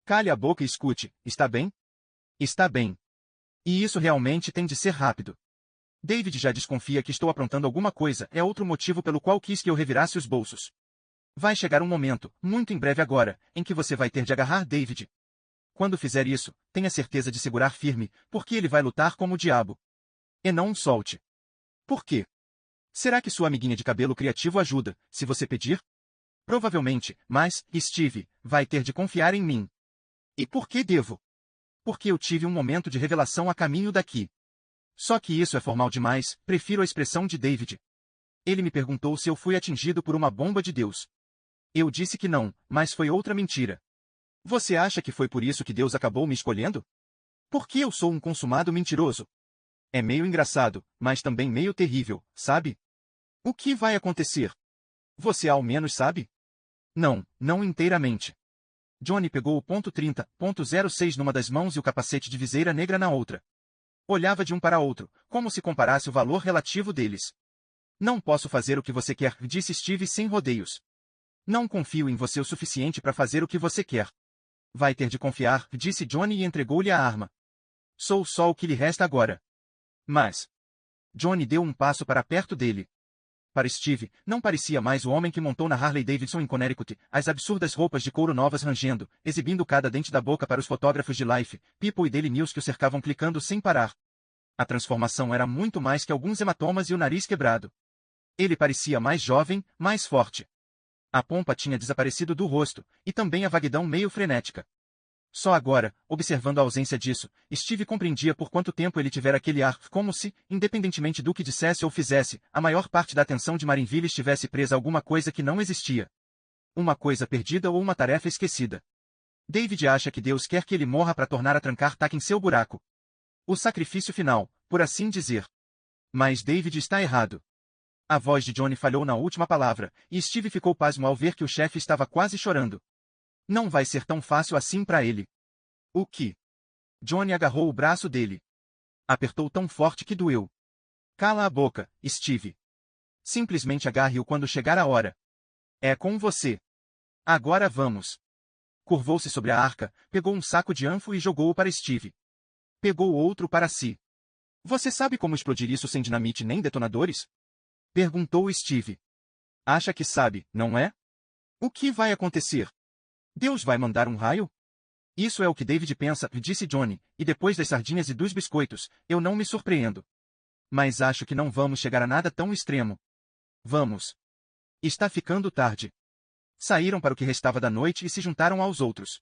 Cale a boca e escute, está bem? Está bem. E isso realmente tem de ser rápido. David já desconfia que estou aprontando alguma coisa, é outro motivo pelo qual quis que eu revirasse os bolsos. Vai chegar um momento, muito em breve agora, em que você vai ter de agarrar David. Quando fizer isso, tenha certeza de segurar firme, porque ele vai lutar como o diabo. E não solte. Por quê? Será que sua amiguinha de cabelo criativo ajuda, se você pedir? Provavelmente, mas, Steve, vai ter de confiar em mim. E por que devo? Porque eu tive um momento de revelação a caminho daqui. Só que isso é formal demais, prefiro a expressão de David. Ele me perguntou se eu fui atingido por uma bomba de Deus. Eu disse que não, mas foi outra mentira. Você acha que foi por isso que Deus acabou me escolhendo? Porque eu sou um consumado mentiroso. É meio engraçado, mas também meio terrível, sabe? O que vai acontecer? Você ao menos sabe? Não, não inteiramente. Johnny pegou o ponto .30.06 numa das mãos e o capacete de viseira negra na outra. Olhava de um para outro, como se comparasse o valor relativo deles. Não posso fazer o que você quer, disse Steve sem rodeios. Não confio em você o suficiente para fazer o que você quer. Vai ter de confiar, disse Johnny e entregou-lhe a arma. Sou só o que lhe resta agora. Mas... Johnny deu um passo para perto dele. Para Steve, não parecia mais o homem que montou na Harley Davidson em Connecticut, as absurdas roupas de couro novas rangendo, exibindo cada dente da boca para os fotógrafos de Life, People e Daily News que o cercavam clicando sem parar. A transformação era muito mais que alguns hematomas e o nariz quebrado. Ele parecia mais jovem, mais forte. A pompa tinha desaparecido do rosto, e também a vaguidão meio frenética. Só agora, observando a ausência disso, Steve compreendia por quanto tempo ele tivera aquele ar, como se, independentemente do que dissesse ou fizesse, a maior parte da atenção de Marineville estivesse presa a alguma coisa que não existia. Uma coisa perdida ou uma tarefa esquecida. David acha que Deus quer que ele morra para tornar a trancar taca em seu buraco. O sacrifício final, por assim dizer. Mas David está errado. A voz de Johnny falhou na última palavra, e Steve ficou pasmo ao ver que o chefe estava quase chorando. Não vai ser tão fácil assim para ele. O que? Johnny agarrou o braço dele. Apertou tão forte que doeu. Cala a boca, Steve. Simplesmente agarre-o quando chegar a hora. É com você. Agora vamos. Curvou-se sobre a arca, pegou um saco de anfo e jogou-o para Steve. Pegou outro para si. Você sabe como explodir isso sem dinamite nem detonadores? Perguntou Steve. Acha que sabe, não é? O que vai acontecer? Deus vai mandar um raio? Isso é o que David pensa, disse Johnny, e depois das sardinhas e dos biscoitos, eu não me surpreendo. Mas acho que não vamos chegar a nada tão extremo. Vamos. Está ficando tarde. Saíram para o que restava da noite e se juntaram aos outros.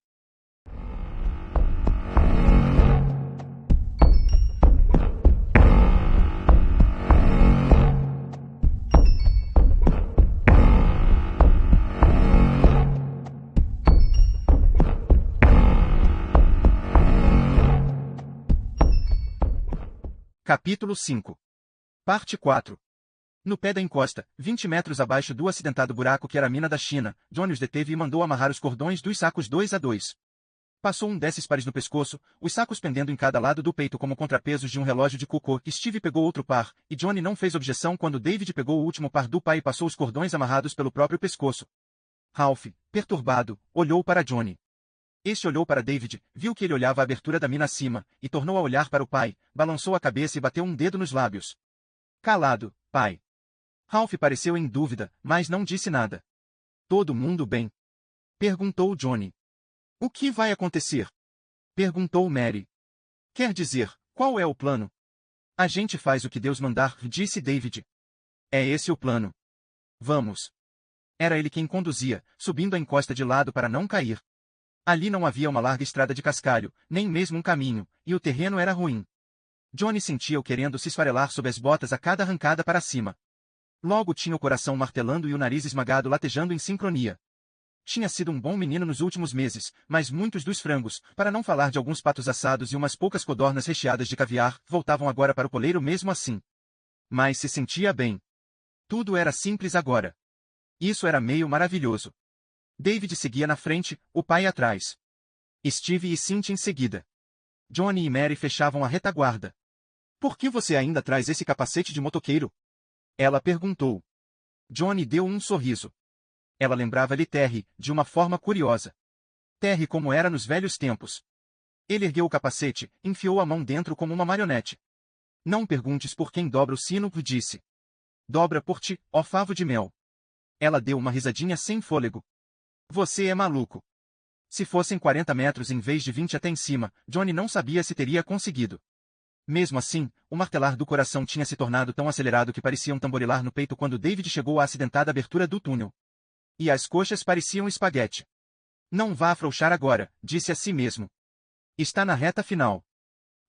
Capítulo 5. Parte 4. No pé da encosta, 20 metros abaixo do acidentado buraco que era a mina da China, Johnny os deteve e mandou amarrar os cordões dos sacos 2 a 2. Passou um desses pares no pescoço, os sacos pendendo em cada lado do peito como contrapesos de um relógio de cocô. Steve pegou outro par, e Johnny não fez objeção quando David pegou o último par do pai e passou os cordões amarrados pelo próprio pescoço. Ralph, perturbado, olhou para Johnny. Este olhou para David, viu que ele olhava a abertura da mina acima, e tornou a olhar para o pai, balançou a cabeça e bateu um dedo nos lábios. Calado, pai. Ralph pareceu em dúvida, mas não disse nada. Todo mundo bem? Perguntou Johnny. O que vai acontecer? Perguntou Mary. Quer dizer, qual é o plano? A gente faz o que Deus mandar, disse David. É esse o plano. Vamos. Era ele quem conduzia, subindo a encosta de lado para não cair. Ali não havia uma larga estrada de cascalho, nem mesmo um caminho, e o terreno era ruim. Johnny sentia-o querendo se esfarelar sob as botas a cada arrancada para cima. Logo tinha o coração martelando e o nariz esmagado latejando em sincronia. Tinha sido um bom menino nos últimos meses, mas muitos dos frangos, para não falar de alguns patos assados e umas poucas codornas recheadas de caviar, voltavam agora para o poleiro mesmo assim. Mas se sentia bem. Tudo era simples agora. Isso era meio maravilhoso. David seguia na frente, o pai atrás. Steve e Cynthia em seguida. Johnny e Mary fechavam a retaguarda. Por que você ainda traz esse capacete de motoqueiro? Ela perguntou. Johnny deu um sorriso. Ela lembrava-lhe Terry, de uma forma curiosa. Terry como era nos velhos tempos. Ele ergueu o capacete, enfiou a mão dentro como uma marionete. Não perguntes por quem dobra o sino, disse. Dobra por ti, ó favo de mel. Ela deu uma risadinha sem fôlego. Você é maluco. Se fossem 40 metros em vez de 20 até em cima, Johnny não sabia se teria conseguido. Mesmo assim, o martelar do coração tinha se tornado tão acelerado que parecia um tamborilar no peito quando David chegou à acidentada abertura do túnel. E as coxas pareciam espaguete. Não vá afrouxar agora, disse a si mesmo. Está na reta final.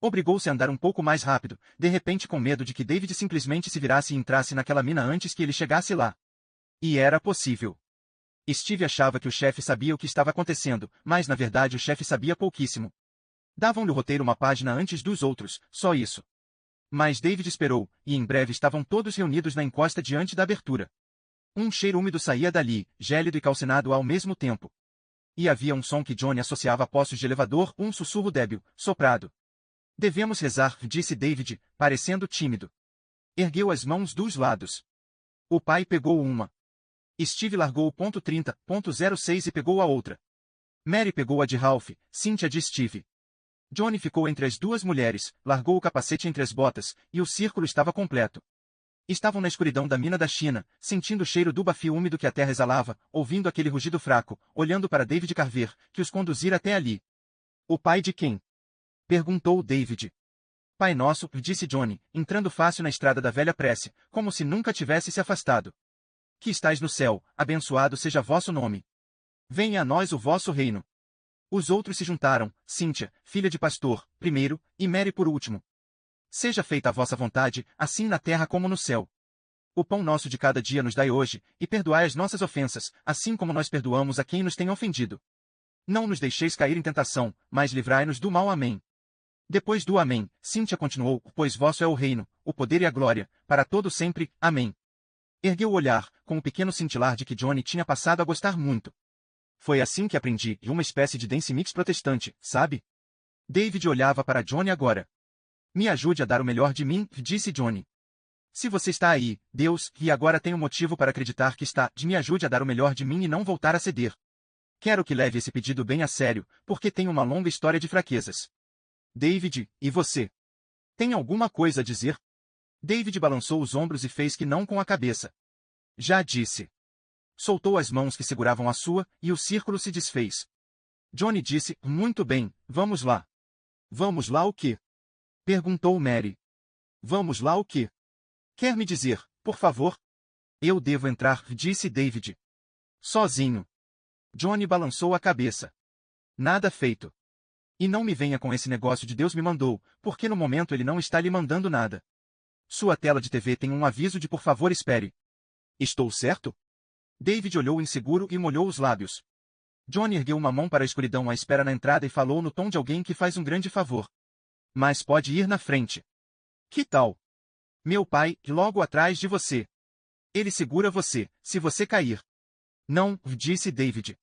Obrigou-se a andar um pouco mais rápido, de repente com medo de que David simplesmente se virasse e entrasse naquela mina antes que ele chegasse lá. E era possível. Steve achava que o chefe sabia o que estava acontecendo, mas na verdade o chefe sabia pouquíssimo. Davam-lhe o roteiro uma página antes dos outros, só isso. Mas David esperou, e em breve estavam todos reunidos na encosta diante da abertura. Um cheiro úmido saía dali, gélido e calcinado ao mesmo tempo. E havia um som que Johnny associava a poços de elevador, um sussurro débil, soprado. Devemos rezar, disse David, parecendo tímido. Ergueu as mãos dos lados. O pai pegou uma. Steve largou o ponto 30.06 e pegou a outra. Mary pegou a de Ralph, Cynthia de Steve. Johnny ficou entre as duas mulheres, largou o capacete entre as botas, e o círculo estava completo. Estavam na escuridão da mina da China, sentindo o cheiro do bafio úmido que a terra exalava, ouvindo aquele rugido fraco, olhando para David Carver, que os conduzira até ali. O pai de quem? Perguntou David. Pai nosso, disse Johnny, entrando fácil na estrada da velha prece, como se nunca tivesse se afastado. Que estais no céu, abençoado seja vosso nome. Venha a nós o vosso reino. Os outros se juntaram, Cynthia, filha de pastor, primeiro, e Mary por último. Seja feita a vossa vontade, assim na terra como no céu. O pão nosso de cada dia nos dai hoje, e perdoai as nossas ofensas, assim como nós perdoamos a quem nos tem ofendido. Não nos deixeis cair em tentação, mas livrai-nos do mal. Amém. Depois do Amém, Cynthia continuou, pois vosso é o reino, o poder e a glória, para todo sempre. Amém. Ergueu o olhar, com um pequeno cintilar de que Johnny tinha passado a gostar muito. Foi assim que aprendi, uma espécie de dance mix protestante, sabe? David olhava para Johnny agora. Me ajude a dar o melhor de mim, disse Johnny. Se você está aí, Deus, e agora tenho motivo para acreditar que está, me ajude a dar o melhor de mim e não voltar a ceder. Quero que leve esse pedido bem a sério, porque tenho uma longa história de fraquezas. David, e você? Tem alguma coisa a dizer? David balançou os ombros e fez que não com a cabeça. Já disse. Soltou as mãos que seguravam a sua, e o círculo se desfez. Johnny disse, muito bem, vamos lá. Vamos lá o quê? Perguntou Mary. Vamos lá o quê? Quer me dizer, por favor? Eu devo entrar, disse David. Sozinho. Johnny balançou a cabeça. Nada feito. E não me venha com esse negócio de Deus me mandou, porque no momento ele não está lhe mandando nada. Sua tela de TV tem um aviso de por favor espere. Estou certo? David olhou inseguro e molhou os lábios. Johnny ergueu uma mão para a escuridão à espera na entrada e falou no tom de alguém que faz um grande favor. Mas pode ir na frente. Que tal? Meu pai, logo atrás de você. Ele segura você, se você cair. Não, disse David.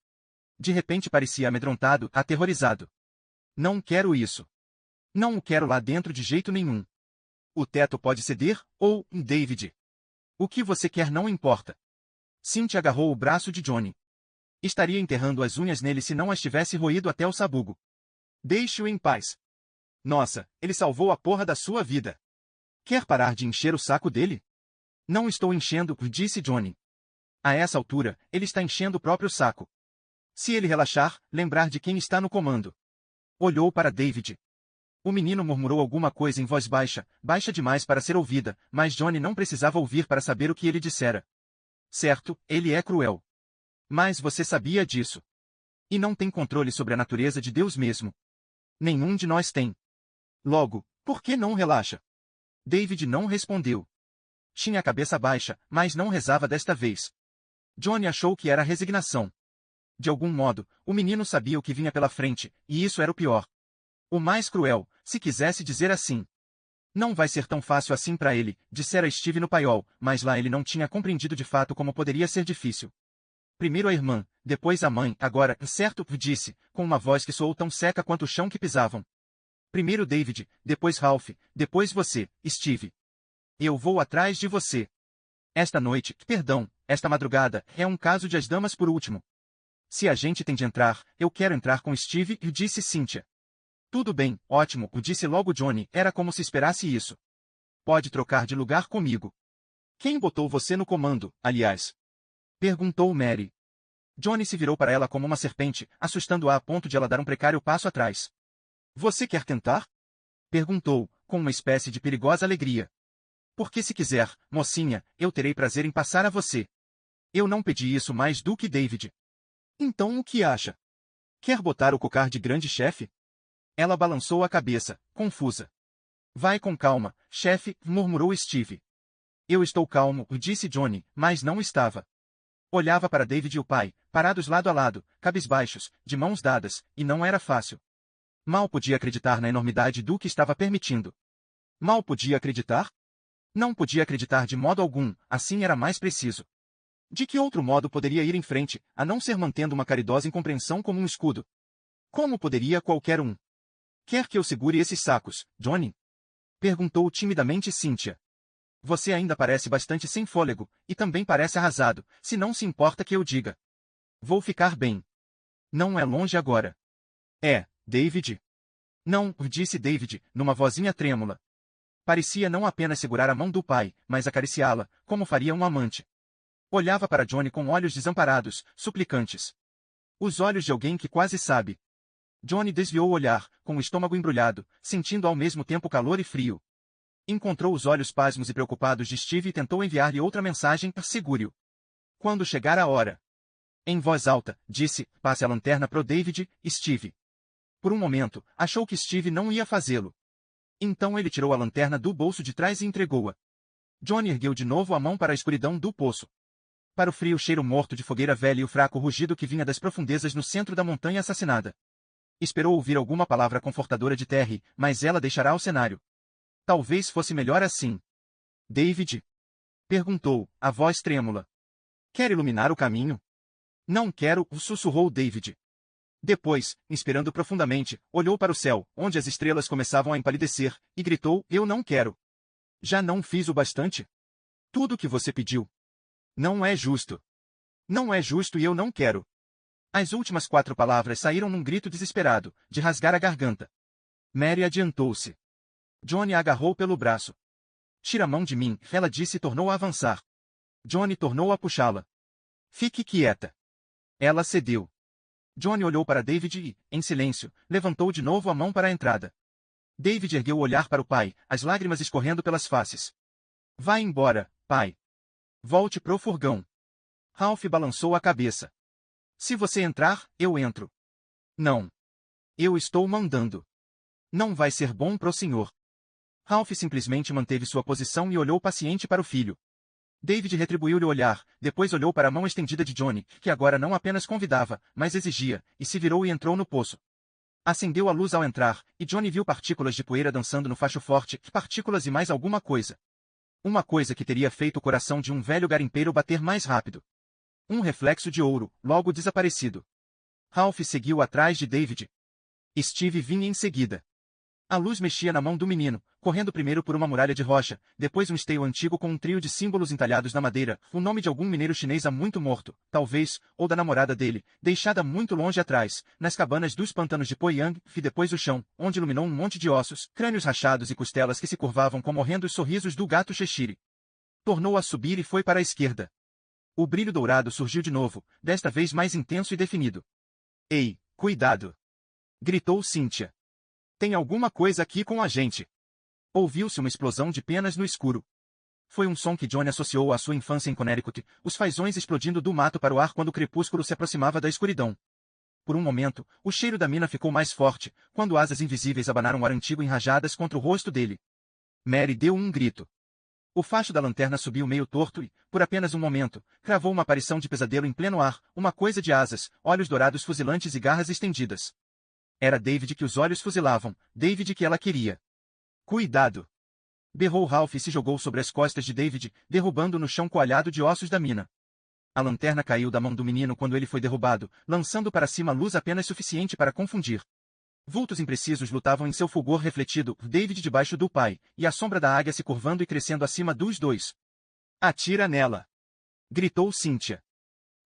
De repente parecia amedrontado, aterrorizado. Não quero isso. Não o quero lá dentro de jeito nenhum. O teto pode ceder, ou, David. O que você quer não importa. Cynthia agarrou o braço de Johnny. Estaria enterrando as unhas nele se não as tivesse roído até o sabugo. Deixe-o em paz. Nossa, ele salvou a porra da sua vida. Quer parar de encher o saco dele? Não estou enchendo, disse Johnny. A essa altura, ele está enchendo o próprio saco. Se ele relaxar, lembrar de quem está no comando. Olhou para David. O menino murmurou alguma coisa em voz baixa, baixa demais para ser ouvida, mas Johnny não precisava ouvir para saber o que ele dissera. Certo, ele é cruel. Mas você sabia disso. E não tem controle sobre a natureza de Deus mesmo. Nenhum de nós tem. Logo, por que não relaxa? David não respondeu. Tinha a cabeça baixa, mas não rezava desta vez. Johnny achou que era resignação. De algum modo, o menino sabia o que vinha pela frente, e isso era o pior. O mais cruel, se quisesse dizer assim. Não vai ser tão fácil assim para ele, dissera Steve no paiol, mas lá ele não tinha compreendido de fato como poderia ser difícil. Primeiro a irmã, depois a mãe, agora, certo, disse, com uma voz que soou tão seca quanto o chão que pisavam. Primeiro David, depois Ralph, depois você, Steve. Eu vou atrás de você. Esta noite, perdão, esta madrugada, é um caso de as damas por último. Se a gente tem de entrar, eu quero entrar com Steve, disse Cynthia. Tudo bem, ótimo, disse logo Johnny, era como se esperasse isso. Pode trocar de lugar comigo. Quem botou você no comando, aliás? Perguntou Mary. Johnny se virou para ela como uma serpente, assustando-a a ponto de ela dar um precário passo atrás. Você quer tentar? Perguntou, com uma espécie de perigosa alegria. Porque se quiser, mocinha, eu terei prazer em passar a você. Eu não pedi isso mais do que David. Então o que acha? Quer botar o cocar de grande chefe? Ela balançou a cabeça, confusa. Vai com calma, chefe, murmurou Steve. Eu estou calmo, disse Johnny, mas não estava. Olhava para David e o pai, parados lado a lado, cabisbaixos, de mãos dadas, e não era fácil. Mal podia acreditar na enormidade do que estava permitindo. Mal podia acreditar? Não podia acreditar de modo algum, assim era mais preciso. De que outro modo poderia ir em frente, a não ser mantendo uma caridosa incompreensão como um escudo? Como poderia qualquer um? Quer que eu segure esses sacos, Johnny? Perguntou timidamente Cynthia. Você ainda parece bastante sem fôlego, e também parece arrasado, se não se importa que eu diga. Vou ficar bem. Não é longe agora. É, David? Não, disse David, numa vozinha trêmula. Parecia não apenas segurar a mão do pai, mas acariciá-la, como faria um amante. Olhava para Johnny com olhos desamparados, suplicantes. Os olhos de alguém que quase sabe. Johnny desviou o olhar, com o estômago embrulhado, sentindo ao mesmo tempo calor e frio. Encontrou os olhos pasmos e preocupados de Steve e tentou enviar-lhe outra mensagem, segure-o. Quando chegar a hora. Em voz alta, disse, passe a lanterna pro David, Steve. Por um momento, achou que Steve não ia fazê-lo. Então ele tirou a lanterna do bolso de trás e entregou-a. Johnny ergueu de novo a mão para a escuridão do poço. Para o frio cheiro morto de fogueira velha e o fraco rugido que vinha das profundezas no centro da montanha assassinada. Esperou ouvir alguma palavra confortadora de Terry, mas ela deixará o cenário. Talvez fosse melhor assim. David? Perguntou, a voz trêmula. Quer iluminar o caminho? Não quero, sussurrou David. Depois, inspirando profundamente, olhou para o céu, onde as estrelas começavam a empalidecer, e gritou, eu não quero. Já não fiz o bastante? Tudo o que você pediu. Não é justo. Não é justo e eu não quero. As últimas 4 palavras saíram num grito desesperado, de rasgar a garganta. Mary adiantou-se. Johnny a agarrou pelo braço. Tira a mão de mim, ela disse e tornou a avançar. Johnny tornou a puxá-la. Fique quieta. Ela cedeu. Johnny olhou para David e, em silêncio, levantou de novo a mão para a entrada. David ergueu o olhar para o pai, as lágrimas escorrendo pelas faces. Vá embora, pai. Volte pro furgão. Ralph balançou a cabeça. Se você entrar, eu entro. Não. Eu estou mandando. Não vai ser bom pro senhor. Ralph simplesmente manteve sua posição e olhou paciente para o filho. David retribuiu-lhe o olhar, depois olhou para a mão estendida de Johnny, que agora não apenas convidava, mas exigia, e se virou e entrou no poço. Acendeu a luz ao entrar, e Johnny viu partículas de poeira dançando no facho forte, partículas e mais alguma coisa. Uma coisa que teria feito o coração de um velho garimpeiro bater mais rápido. Um reflexo de ouro, logo desaparecido. Ralph seguiu atrás de David. Steve vinha em seguida. A luz mexia na mão do menino, correndo primeiro por uma muralha de rocha, depois um esteio antigo com um trio de símbolos entalhados na madeira, o nome de algum mineiro chinês há muito morto, talvez, ou da namorada dele, deixada muito longe atrás, nas cabanas dos pântanos de Poyang, e depois o chão, onde iluminou um monte de ossos, crânios rachados e costelas que se curvavam como horrendos sorrisos do gato Cheshire. Tornou a subir e foi para a esquerda. O brilho dourado surgiu de novo, desta vez mais intenso e definido. Ei, cuidado! Gritou Cynthia. Tem alguma coisa aqui com a gente. Ouviu-se uma explosão de penas no escuro. Foi um som que Johnny associou à sua infância em Connecticut, os fazões explodindo do mato para o ar quando o crepúsculo se aproximava da escuridão. Por um momento, o cheiro da mina ficou mais forte, quando asas invisíveis abanaram o ar antigo enrajadas contra o rosto dele. Mary deu um grito. O facho da lanterna subiu meio torto e, por apenas um momento, cravou uma aparição de pesadelo em pleno ar, uma coisa de asas, olhos dourados fuzilantes e garras estendidas. Era David que os olhos fuzilavam, David que ela queria. Cuidado! Berrou Ralph e se jogou sobre as costas de David, derrubando-o no chão coalhado de ossos da mina. A lanterna caiu da mão do menino quando ele foi derrubado, lançando para cima luz apenas suficiente para confundir. Vultos imprecisos lutavam em seu fulgor refletido, David debaixo do pai, e a sombra da águia se curvando e crescendo acima dos dois. Atira nela! Gritou Cynthia.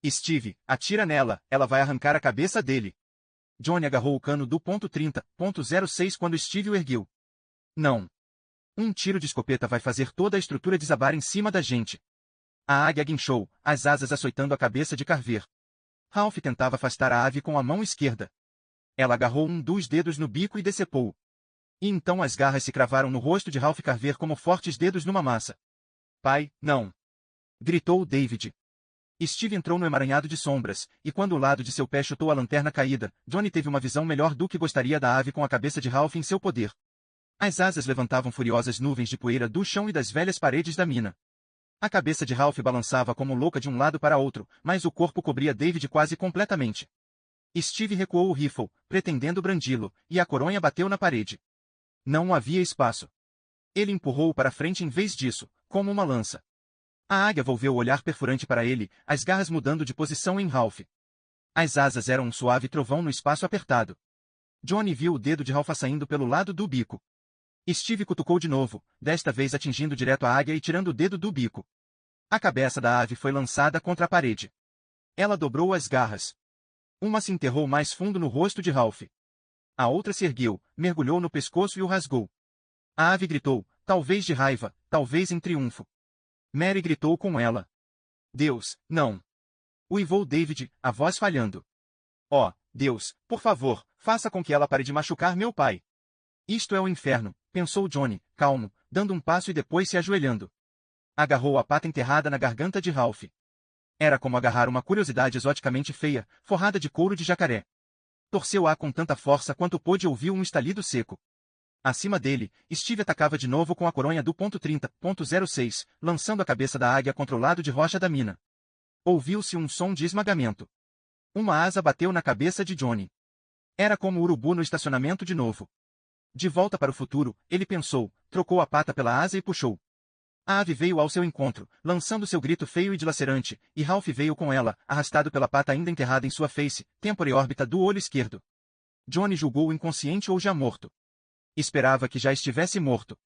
Steve, atira nela, ela vai arrancar a cabeça dele. Johnny agarrou o cano do .30.06 quando Steve o ergueu. Não. Um tiro de escopeta vai fazer toda a estrutura desabar em cima da gente. A águia guinchou, as asas açoitando a cabeça de Carver. Ralph tentava afastar a ave com a mão esquerda. Ela agarrou um dos dedos no bico e decepou. E então as garras se cravaram no rosto de Ralph Carver como fortes dedos numa massa. Pai, não! Gritou David. Steve entrou no emaranhado de sombras, e quando o lado de seu pé chutou a lanterna caída, Johnny teve uma visão melhor do que gostaria da ave com a cabeça de Ralph em seu poder. As asas levantavam furiosas nuvens de poeira do chão e das velhas paredes da mina. A cabeça de Ralph balançava como louca de um lado para outro, mas o corpo cobria David quase completamente. Steve recuou o rifle, pretendendo brandi-lo, e a coronha bateu na parede. Não havia espaço. Ele empurrou-o para frente em vez disso, como uma lança. A águia volveu o olhar perfurante para ele, as garras mudando de posição em Ralph. As asas eram um suave trovão no espaço apertado. Johnny viu o dedo de Ralph saindo pelo lado do bico. Steve cutucou de novo, desta vez atingindo direto a águia e tirando o dedo do bico. A cabeça da ave foi lançada contra a parede. Ela dobrou as garras. Uma se enterrou mais fundo no rosto de Ralph. A outra se ergueu, mergulhou no pescoço e o rasgou. A ave gritou, talvez de raiva, talvez em triunfo. Mary gritou com ela. Deus, não! Uivou David, a voz falhando. Oh, Deus, por favor, faça com que ela pare de machucar meu pai. Isto é o inferno, pensou Johnny, calmo, dando um passo e depois se ajoelhando. Agarrou a pata enterrada na garganta de Ralph. Era como agarrar uma curiosidade exoticamente feia, forrada de couro de jacaré. Torceu-a com tanta força quanto pôde ouvir um estalido seco. Acima dele, Steve atacava de novo com a coronha do .30.06, lançando a cabeça da águia contra o lado de rocha da mina. Ouviu-se um som de esmagamento. Uma asa bateu na cabeça de Johnny. Era como o urubu no estacionamento de novo. De volta para o futuro, ele pensou, trocou a pata pela asa e puxou. A ave veio ao seu encontro, lançando seu grito feio e dilacerante, e Ralph veio com ela, arrastado pela pata ainda enterrada em sua face, têmpora e órbita do olho esquerdo. Johnny julgou-o inconsciente ou já morto. Esperava que já estivesse morto.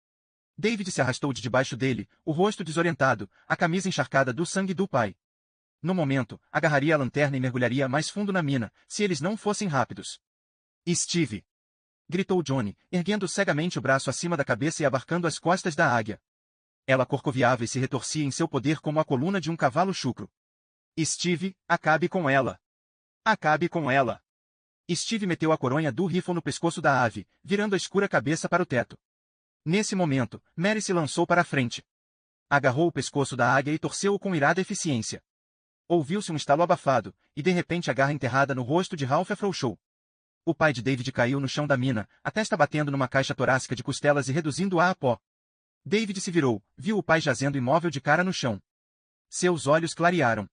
David se arrastou de debaixo dele, o rosto desorientado, a camisa encharcada do sangue do pai. No momento, agarraria a lanterna e mergulharia mais fundo na mina, se eles não fossem rápidos. Steve! Gritou Johnny, erguendo cegamente o braço acima da cabeça e abarcando as costas da águia. Ela corcoviava e se retorcia em seu poder como a coluna de um cavalo chucro. Steve, acabe com ela! Acabe com ela! Steve meteu a coronha do rifle no pescoço da ave, virando a escura cabeça para o teto. Nesse momento, Mary se lançou para a frente. Agarrou o pescoço da águia e torceu-o com irada eficiência. Ouviu-se um estalo abafado, e de repente a garra enterrada no rosto de Ralph afrouxou. O pai de David caiu no chão da mina, a testa batendo numa caixa torácica de costelas e reduzindo-a a pó. David se virou, viu o pai jazendo imóvel de cara no chão. Seus olhos clarearam.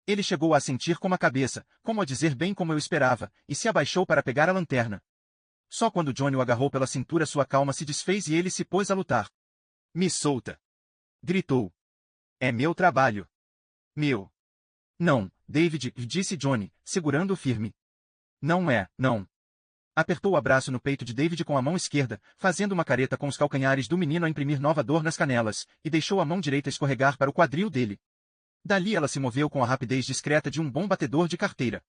Ele chegou a sentir como a cabeça, como a dizer bem como eu esperava, e se abaixou para pegar a lanterna. Só quando Johnny o agarrou pela cintura sua calma se desfez e ele se pôs a lutar. Me solta! Gritou. É meu trabalho. Meu. Não, David, disse Johnny, segurando-o firme. Não é, não. Apertou o abraço no peito de David com a mão esquerda, fazendo uma careta com os calcanhares do menino a imprimir nova dor nas canelas, e deixou a mão direita escorregar para o quadril dele. Dali ela se moveu com a rapidez discreta de um bom batedor de carteira.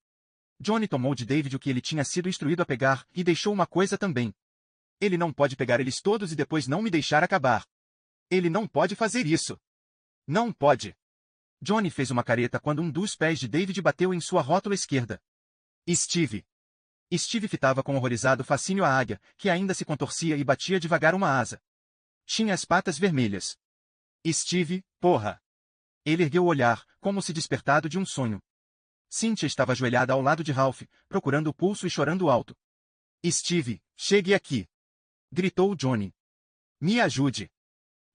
Johnny tomou de David o que ele tinha sido instruído a pegar, e deixou uma coisa também. Ele não pode pegar eles todos e depois não me deixar acabar. Ele não pode fazer isso. Não pode. Johnny fez uma careta quando um dos pés de David bateu em sua rótula esquerda. Steve. Steve fitava com horrorizado fascínio a águia, que ainda se contorcia e batia devagar uma asa. Tinha as patas vermelhas. Steve, porra! Ele ergueu o olhar, como se despertado de um sonho. Cynthia estava ajoelhada ao lado de Ralph, procurando o pulso e chorando alto. Steve, chegue aqui! Gritou Johnny. Me ajude!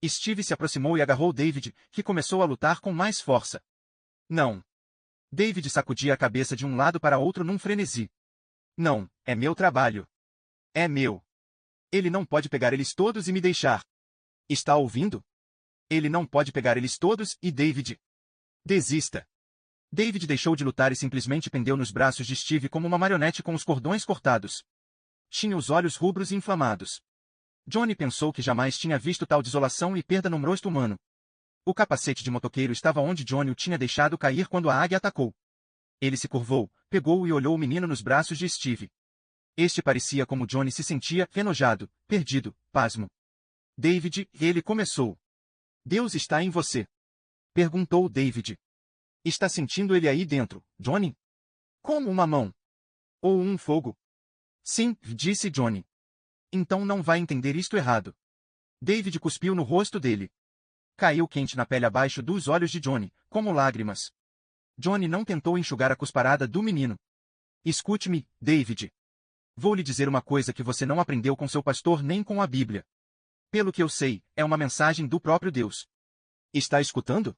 Steve se aproximou e agarrou David, que começou a lutar com mais força. Não! David sacudia a cabeça de um lado para outro num frenesi. Não, é meu trabalho. É meu. Ele não pode pegar eles todos e me deixar. Está ouvindo? Ele não pode pegar eles todos e David. Desista. David deixou de lutar e simplesmente pendeu nos braços de Steve como uma marionete com os cordões cortados. Tinha os olhos rubros e inflamados. Johnny pensou que jamais tinha visto tal desolação e perda no rosto humano. O capacete de motoqueiro estava onde Johnny o tinha deixado cair quando a águia atacou. Ele se curvou, pegou e olhou o menino nos braços de Steve. Este parecia como Johnny se sentia, enojado, perdido, pasmo. David, ele começou. Deus está em você. Perguntou David. Está sentindo ele aí dentro, Johnny? Como uma mão. Ou um fogo? Sim, disse Johnny. Então não vai entender isto errado. David cuspiu no rosto dele. Caiu quente na pele abaixo dos olhos de Johnny, como lágrimas. Johnny não tentou enxugar a cusparada do menino. Escute-me, David. Vou lhe dizer uma coisa que você não aprendeu com seu pastor nem com a Bíblia. Pelo que eu sei, é uma mensagem do próprio Deus. Está escutando?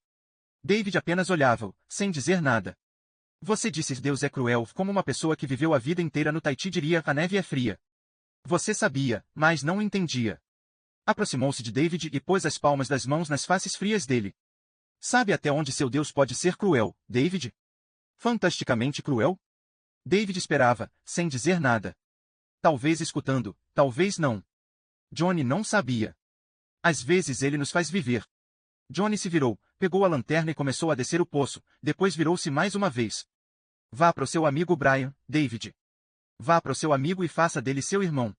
David apenas olhava-o, sem dizer nada. Você disse que Deus é cruel como uma pessoa que viveu a vida inteira no Tahiti diria a neve é fria. Você sabia, mas não entendia. Aproximou-se de David e pôs as palmas das mãos nas faces frias dele. Sabe até onde seu Deus pode ser cruel, David? Fantasticamente cruel? David esperava, sem dizer nada. Talvez escutando, talvez não. Johnny não sabia. Às vezes ele nos faz viver. Johnny se virou, pegou a lanterna e começou a descer o poço, depois virou-se mais uma vez. Vá para o seu amigo Brian, David. Vá para o seu amigo e faça dele seu irmão.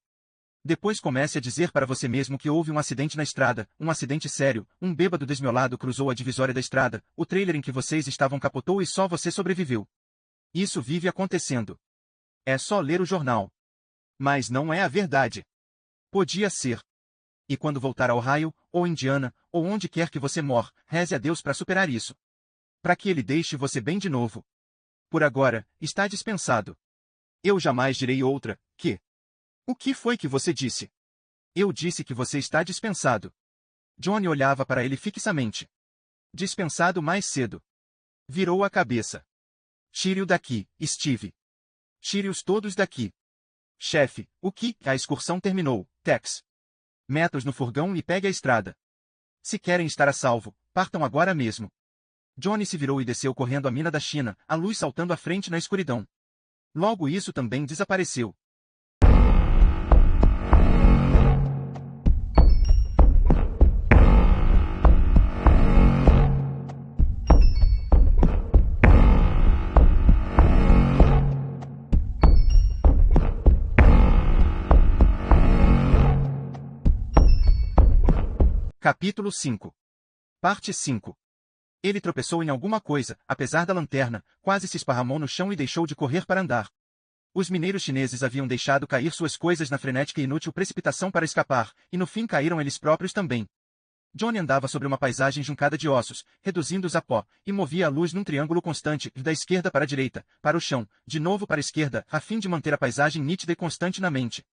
Depois comece a dizer para você mesmo que houve um acidente na estrada, um acidente sério, um bêbado desmiolado cruzou a divisória da estrada, o trailer em que vocês estavam capotou e só você sobreviveu. Isso vive acontecendo. É só ler o jornal. Mas não é a verdade. Podia ser. E quando voltar ao Ohio, ou Indiana, ou onde quer que você mor, reze a Deus para superar isso. Para que ele deixe você bem de novo. Por agora, está dispensado. Eu jamais direi outra, que... O que foi que você disse? Eu disse que você está dispensado. Johnny olhava para ele fixamente. Dispensado mais cedo. Virou a cabeça. Tire-o daqui, Steve. Tire-os todos daqui. Chefe, o que? A excursão terminou, Tex. Metros no furgão e pegue a estrada. Se querem estar a salvo, partam agora mesmo. Johnny se virou e desceu correndo a mina da China, a luz saltando à frente na escuridão. Logo isso também desapareceu. Capítulo 5. Parte 5. Ele tropeçou em alguma coisa, apesar da lanterna, quase se esparramou no chão e deixou de correr para andar. Os mineiros chineses haviam deixado cair suas coisas na frenética e inútil precipitação para escapar, e no fim caíram eles próprios também. Johnny andava sobre uma paisagem juncada de ossos, reduzindo-os a pó, e movia a luz num triângulo constante, da esquerda para a direita, para o chão, de novo para a esquerda, a fim de manter a paisagem nítida e constante na mente.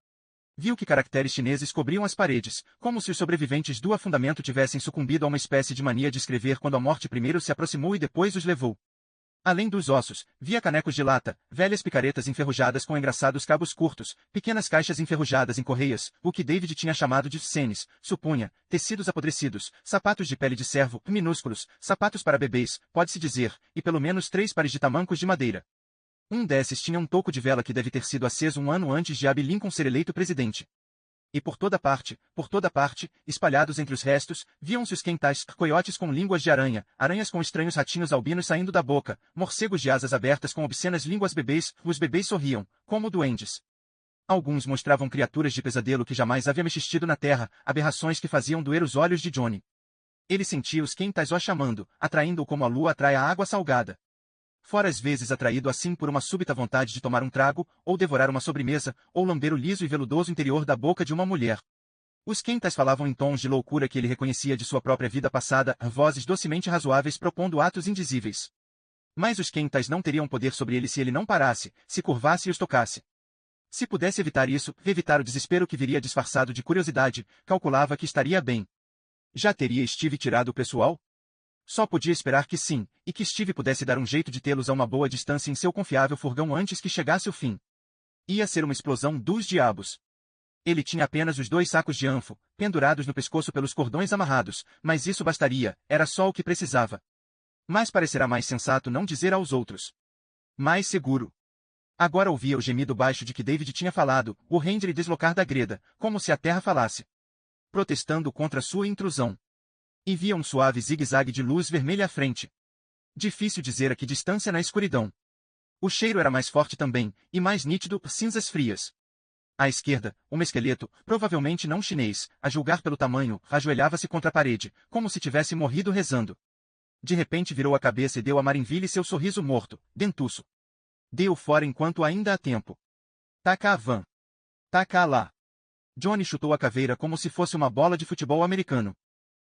Viu que caracteres chineses cobriam as paredes, como se os sobreviventes do afundamento tivessem sucumbido a uma espécie de mania de escrever quando a morte primeiro se aproximou e depois os levou. Além dos ossos, via canecos de lata, velhas picaretas enferrujadas com engraçados cabos curtos, pequenas caixas enferrujadas em correias, o que David tinha chamado de senes, supunha, tecidos apodrecidos, sapatos de pele de cervo, minúsculos, sapatos para bebês, pode-se dizer, e pelo menos 3 pares de tamancos de madeira. Um desses tinha um toco de vela que deve ter sido aceso um ano antes de Abe Lincoln ser eleito presidente. E por toda parte, espalhados entre os restos, viam-se os quentais, coiotes com línguas de aranha, aranhas com estranhos ratinhos albinos saindo da boca, morcegos de asas abertas com obscenas línguas bebês, os bebês sorriam, como duendes. Alguns mostravam criaturas de pesadelo que jamais havia mexido na terra, aberrações que faziam doer os olhos de Johnny. Ele sentia os quentais o chamando, atraindo-o como a lua atrai a água salgada. fora às vezes atraído assim por uma súbita vontade de tomar um trago, ou devorar uma sobremesa, ou lamber o liso e veludoso interior da boca de uma mulher. Os Quentais falavam em tons de loucura que ele reconhecia de sua própria vida passada, vozes docemente razoáveis propondo atos indizíveis. Mas os Quentais não teriam poder sobre ele se ele não parasse, se curvasse e os tocasse. Se pudesse evitar isso, evitar o desespero que viria disfarçado de curiosidade, calculava que estaria bem. Já teria Steve tirado o pessoal? Só podia esperar que sim, e que Steve pudesse dar um jeito de tê-los a uma boa distância em seu confiável furgão antes que chegasse o fim. Ia ser uma explosão dos diabos. Ele tinha apenas os 2 sacos de anfo, pendurados no pescoço pelos cordões amarrados, mas isso bastaria, era só o que precisava. Mas parecerá mais sensato não dizer aos outros. Mais seguro. Agora ouvia o gemido baixo de que David tinha falado, o rende lhe deslocar da greda, como se a terra falasse. Protestando contra sua intrusão. E via um suave zigue-zague de luz vermelha à frente. Difícil dizer a que distância na escuridão. O cheiro era mais forte também, e mais nítido, cinzas frias. À esquerda, um esqueleto, provavelmente não chinês, a julgar pelo tamanho, ajoelhava-se contra a parede, como se tivesse morrido rezando. De repente virou a cabeça e deu a Marinville seu sorriso morto, dentuço. Deu fora enquanto ainda há tempo. Taca a van. Taca lá. Johnny chutou a caveira como se fosse uma bola de futebol americano.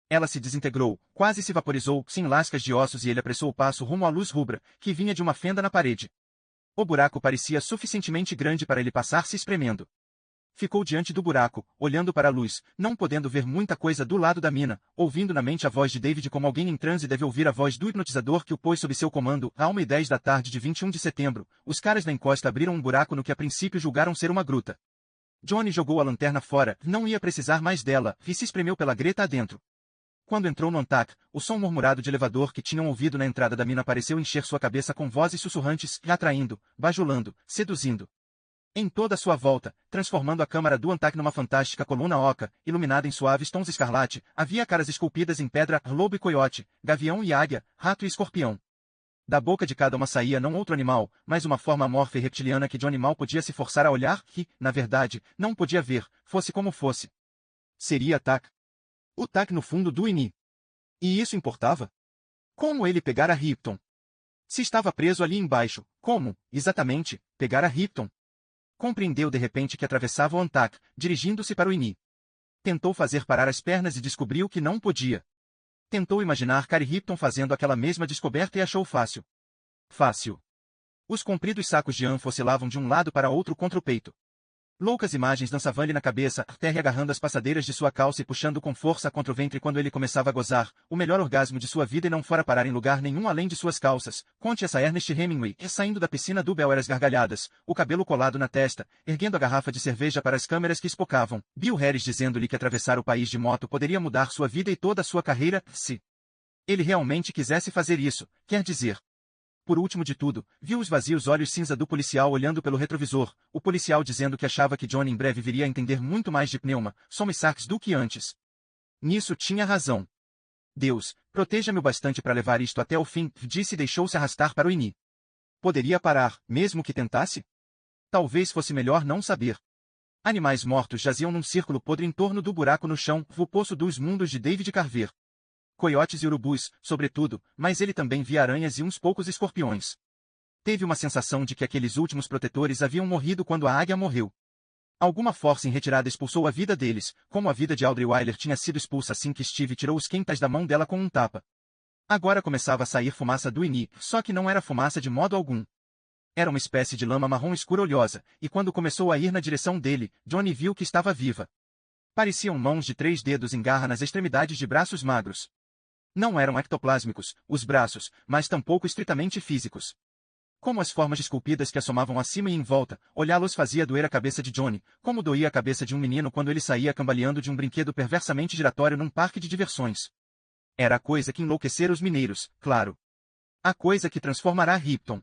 Ela se desintegrou, quase se vaporizou, sem lascas de ossos e ele apressou o passo rumo à luz rubra, que vinha de uma fenda na parede. O buraco parecia suficientemente grande para ele passar se espremendo. Ficou diante do buraco, olhando para a luz, não podendo ver muita coisa do lado da mina, ouvindo na mente a voz de David como alguém em transe deve ouvir a voz do hipnotizador que o pôs sob seu comando. À 1h10 da tarde de 21 de setembro, os caras da encosta abriram um buraco no que a princípio julgaram ser uma gruta. Johnny jogou a lanterna fora, não ia precisar mais dela, e se espremeu pela greta adentro. Quando entrou no Antac, o som murmurado de elevador que tinham ouvido na entrada da mina pareceu encher sua cabeça com vozes sussurrantes, atraindo, bajulando, seduzindo. Em toda a sua volta, transformando a câmara do Antac numa fantástica coluna oca, iluminada em suaves tons escarlate, havia caras esculpidas em pedra, lobo e coiote, gavião e águia, rato e escorpião. Da boca de cada uma saía não outro animal, mas uma forma amorfa e reptiliana que Johnny mal podia se forçar a olhar, que, na verdade, não podia ver, fosse como fosse. Seria Tac. O Tac no fundo do Ini. E isso importava? Como ele pegara Ripton? Se estava preso ali embaixo, como, exatamente, pegara Ripton? Compreendeu de repente que atravessava o Antac, dirigindo-se para o Ini. Tentou fazer parar as pernas e descobriu que não podia. Tentou imaginar Cary Ripton fazendo aquela mesma descoberta e achou fácil. Fácil. Os compridos sacos de anfo oscilavam de um lado para outro contra o peito. Loucas imagens dançavam-lhe na cabeça, Terry agarrando as passadeiras de sua calça e puxando com força contra o ventre quando ele começava a gozar, o melhor orgasmo de sua vida e não fora parar em lugar nenhum além de suas calças. Conte essa Ernest Hemingway, saindo da piscina do Bel Air às gargalhadas, o cabelo colado na testa, erguendo a garrafa de cerveja para as câmeras que espocavam, Bill Harris dizendo-lhe que atravessar o país de moto poderia mudar sua vida e toda a sua carreira, se ele realmente quisesse fazer isso, quer dizer. Por último de tudo, viu os vazios olhos cinza do policial olhando pelo retrovisor, o policial dizendo que achava que Johnny em breve viria a entender muito mais de pneuma, som e sax do que antes. Nisso tinha razão. Deus, proteja-me o bastante para levar isto até o fim, disse e deixou-se arrastar para o Ini. Poderia parar, mesmo que tentasse? Talvez fosse melhor não saber. Animais mortos jaziam num círculo podre em torno do buraco no chão, o poço dos mundos de David Carver. Coiotes e urubus, sobretudo, mas ele também via aranhas e uns poucos escorpiões. Teve uma sensação de que aqueles últimos protetores haviam morrido quando a águia morreu. Alguma força em retirada expulsou a vida deles, como a vida de Audrey Wyler tinha sido expulsa assim que Steve tirou os Quentais da mão dela com um tapa. Agora começava a sair fumaça do Ini, só que não era fumaça de modo algum. Era uma espécie de lama marrom escura oleosa, e quando começou a ir na direção dele, Johnny viu que estava viva. Pareciam mãos de 3 dedos em garra nas extremidades de braços magros. Não eram ectoplásmicos, os braços, mas tampouco estritamente físicos. Como as formas esculpidas que assomavam acima e em volta, olhá-los fazia doer a cabeça de Johnny, como doía a cabeça de um menino quando ele saía cambaleando de um brinquedo perversamente giratório num parque de diversões. Era a coisa que enlouquecera os mineiros, claro. A coisa que transformará Ripton.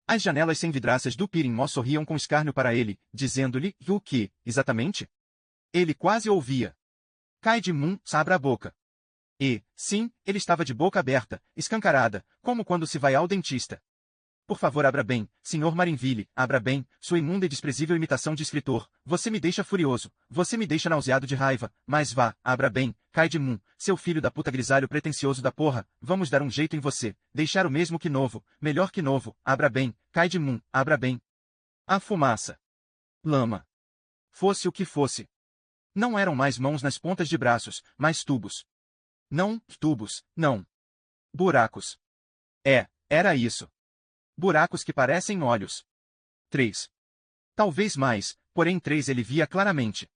As janelas sem vidraças do Pirin Mó sorriam com escárnio para ele, dizendo-lhe, o que, exatamente? Ele quase ouvia. Cai de Moon, abra a boca. E, sim, ele estava de boca aberta, escancarada, como quando se vai ao dentista. Por favor, abra bem, Sr. Marinville, abra bem, sua imunda e desprezível imitação de escritor. Você me deixa furioso, você me deixa nauseado de raiva, mas vá, abra bem, Kaide Moon, seu filho da puta grisalho pretencioso da porra, vamos dar um jeito em você, deixar o mesmo que novo, melhor que novo, abra bem, Kaide Moon, abra bem. A fumaça. Lama. Fosse o que fosse. Não eram mais mãos nas pontas de braços, mas tubos. Não, tubos, não. Buracos. Era isso. Buracos que parecem olhos. 3. Talvez mais, porém 3 ele via claramente.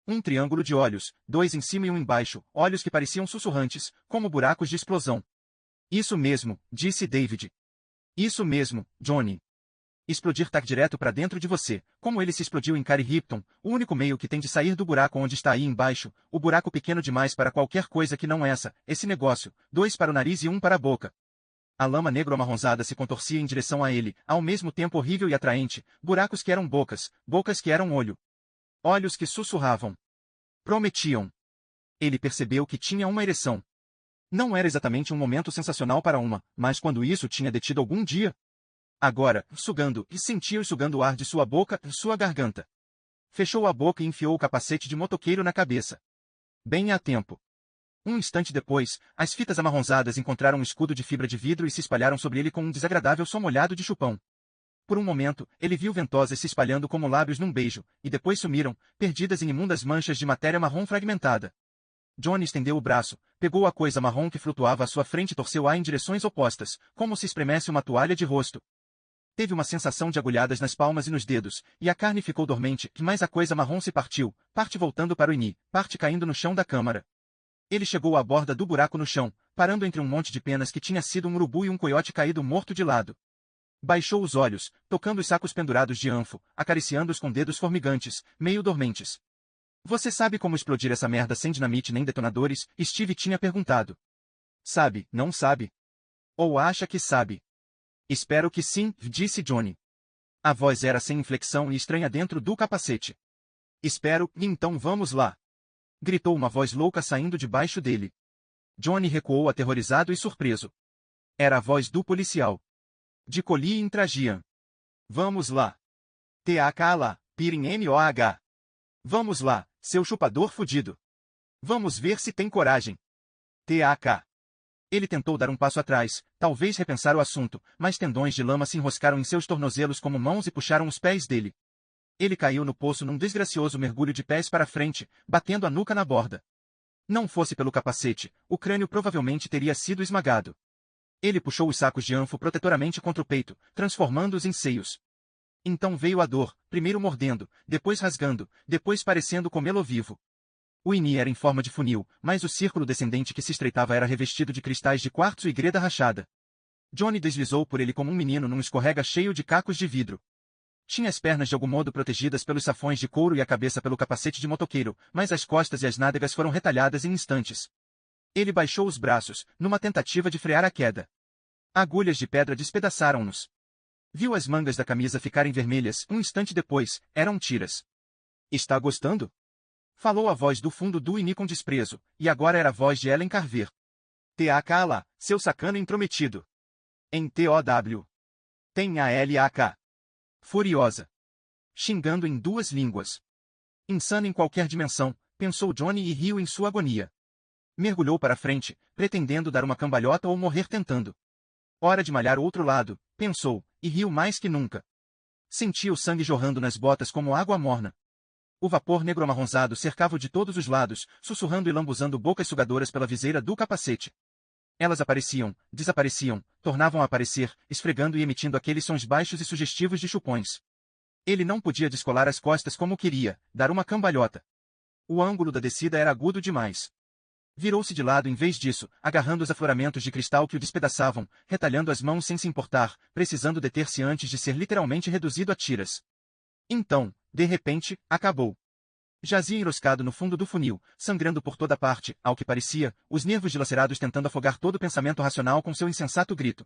Um triângulo de olhos, 2 em cima e um embaixo, olhos que pareciam sussurrantes, como buracos de explosão. Isso mesmo, disse David. Isso mesmo, Johnny. Explodir tac direto para dentro de você, como ele se explodiu em Cary Ripton, o único meio que tem de sair do buraco onde está aí embaixo, o buraco pequeno demais para qualquer coisa que não esse negócio, 2 para o nariz e 1 para a boca. A lama negro-amarronzada se contorcia em direção a ele, ao mesmo tempo horrível e atraente, buracos que eram bocas, bocas que eram olho. Olhos que sussurravam. Prometiam. Ele percebeu que tinha uma ereção. Não era exatamente um momento sensacional para uma, mas quando isso tinha detido algum dia. Agora, sugando, e sentia-o sugando o ar de sua boca, sua garganta. Fechou a boca e enfiou o capacete de motoqueiro na cabeça. Bem a tempo. Um instante depois, as fitas amarronzadas encontraram um escudo de fibra de vidro e se espalharam sobre ele com um desagradável som molhado de chupão. Por um momento, ele viu ventosas se espalhando como lábios num beijo, e depois sumiram, perdidas em imundas manchas de matéria marrom fragmentada. Johnny estendeu o braço, pegou a coisa marrom que flutuava à sua frente e torceu-a em direções opostas, como se espremesse uma toalha de rosto. Teve uma sensação de agulhadas nas palmas e nos dedos, e a carne ficou dormente, mas a coisa marrom se partiu, parte voltando para o ini, parte caindo no chão da câmara. Ele chegou à borda do buraco no chão, parando entre um monte de penas que tinha sido um urubu e um coiote caído morto de lado. Baixou os olhos, tocando os sacos pendurados de anfo, acariciando-os com dedos formigantes, meio dormentes. Você sabe como explodir essa merda sem dinamite nem detonadores? Steve tinha perguntado. Sabe, não sabe? Ou acha que sabe? Espero que sim, disse Johnny. A voz era sem inflexão e estranha dentro do capacete. Espero, então vamos lá. Gritou uma voz louca saindo de baixo dele. Johnny recuou aterrorizado e surpreso. Era a voz do policial. De Collie Intragian. Vamos lá. T.A.K. lá, Pirin M.O.H. Vamos lá, seu chupador fudido. Vamos ver se tem coragem. T.A.K. Ele tentou dar um passo atrás, talvez repensar o assunto, mas tendões de lama se enroscaram em seus tornozelos como mãos e puxaram os pés dele. Ele caiu no poço num desgracioso mergulho de pés para frente, batendo a nuca na borda. Não fosse pelo capacete, o crânio provavelmente teria sido esmagado. Ele puxou os sacos de anfo protetoramente contra o peito, transformando-os em seios. Então veio a dor, primeiro mordendo, depois rasgando, depois parecendo comê-lo vivo. O ini era em forma de funil, mas o círculo descendente que se estreitava era revestido de cristais de quartzo e greda rachada. Johnny deslizou por ele como um menino num escorrega cheio de cacos de vidro. Tinha as pernas de algum modo protegidas pelos safões de couro e a cabeça pelo capacete de motoqueiro, mas as costas e as nádegas foram retalhadas em instantes. Ele baixou os braços, numa tentativa de frear a queda. Agulhas de pedra despedaçaram-nos. Viu as mangas da camisa ficarem vermelhas, um instante depois, eram tiras. Está gostando? Falou a voz do fundo do ini com desprezo, e agora era a voz de Ellen Carver. T.A.K. lá, seu sacano intrometido. Em T.O.W. Tem a L.A.K. Furiosa. Xingando em duas línguas. Insano em qualquer dimensão, pensou Johnny e riu em sua agonia. Mergulhou para frente, pretendendo dar uma cambalhota ou morrer tentando. Hora de malhar o outro lado, pensou, e riu mais que nunca. Sentia o sangue jorrando nas botas como água morna. O vapor negro-amarronzado cercava-o de todos os lados, sussurrando e lambuzando bocas sugadoras pela viseira do capacete. Elas apareciam, desapareciam, tornavam a aparecer, esfregando e emitindo aqueles sons baixos e sugestivos de chupões. Ele não podia descolar as costas como queria, dar uma cambalhota. O ângulo da descida era agudo demais. Virou-se de lado em vez disso, agarrando os afloramentos de cristal que o despedaçavam, retalhando as mãos sem se importar, precisando deter-se antes de ser literalmente reduzido a tiras. Então, de repente, acabou. Jazia enroscado no fundo do funil, sangrando por toda parte, ao que parecia, os nervos dilacerados tentando afogar todo o pensamento racional com seu insensato grito.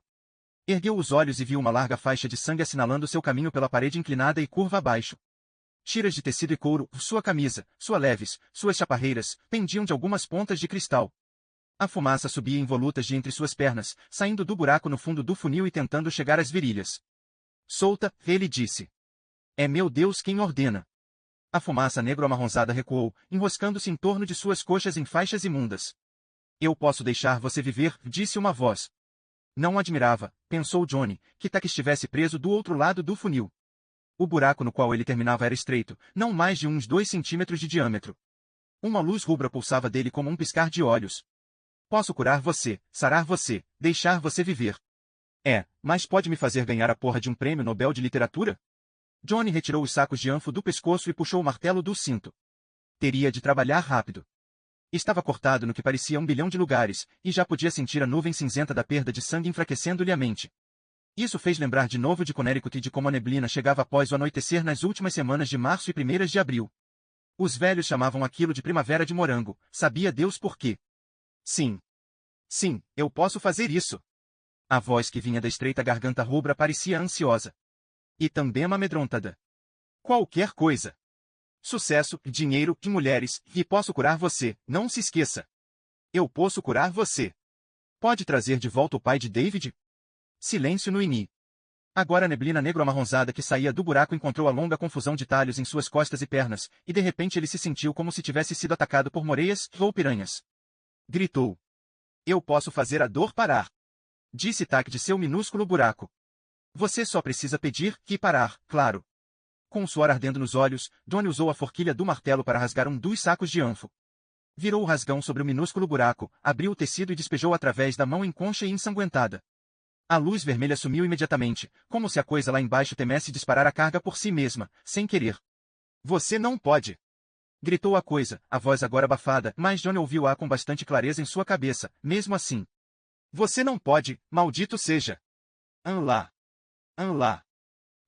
Ergueu os olhos e viu uma larga faixa de sangue assinalando seu caminho pela parede inclinada e curva abaixo. Tiras de tecido e couro, sua camisa, sua leves, suas chaparreiras, pendiam de algumas pontas de cristal. A fumaça subia em volutas de entre suas pernas, saindo do buraco no fundo do funil e tentando chegar às virilhas. Solta, ele disse. É meu Deus quem ordena. A fumaça negro-amarronzada recuou, enroscando-se em torno de suas coxas em faixas imundas. Eu posso deixar você viver, disse uma voz. Não admirava, pensou Johnny, que Tack estivesse preso do outro lado do funil. O buraco no qual ele terminava era estreito, não mais de uns 2 centímetros de diâmetro. Uma luz rubra pulsava dele como um piscar de olhos. Posso curar você, sarar você, deixar você viver. Mas pode me fazer ganhar a porra de um prêmio Nobel de literatura? Johnny retirou os sacos de anfo do pescoço e puxou o martelo do cinto. Teria de trabalhar rápido. Estava cortado no que parecia 1 bilhão de lugares, e já podia sentir a nuvem cinzenta da perda de sangue enfraquecendo-lhe a mente. Isso fez lembrar de novo de Connecticut e de como a neblina chegava após o anoitecer nas últimas semanas de março e primeiras de abril. Os velhos chamavam aquilo de primavera de morango, sabia Deus por quê. Sim. Sim, eu posso fazer isso. A voz que vinha da estreita garganta rubra parecia ansiosa. E também amedrontada. Qualquer coisa. Sucesso, dinheiro, e mulheres, e posso curar você, não se esqueça. Eu posso curar você. Pode trazer de volta o pai de David? Silêncio no ini. Agora a neblina negro-amarronzada que saía do buraco encontrou a longa confusão de talhos em suas costas e pernas, e de repente ele se sentiu como se tivesse sido atacado por moreias ou piranhas. Gritou. Eu posso fazer a dor parar. Disse Tack de seu minúsculo buraco. Você só precisa pedir que parar, claro. Com o suor ardendo nos olhos, Johnny usou a forquilha do martelo para rasgar um dos sacos de anfo. Virou o rasgão sobre o minúsculo buraco, abriu o tecido e despejou através da mão inconcha e ensanguentada. A luz vermelha sumiu imediatamente, como se a coisa lá embaixo temesse disparar a carga por si mesma, sem querer. Você não pode! Gritou a coisa, a voz agora abafada, mas Johnny ouviu-a com bastante clareza em sua cabeça, mesmo assim. Você não pode, maldito seja! Anlá! Anlá!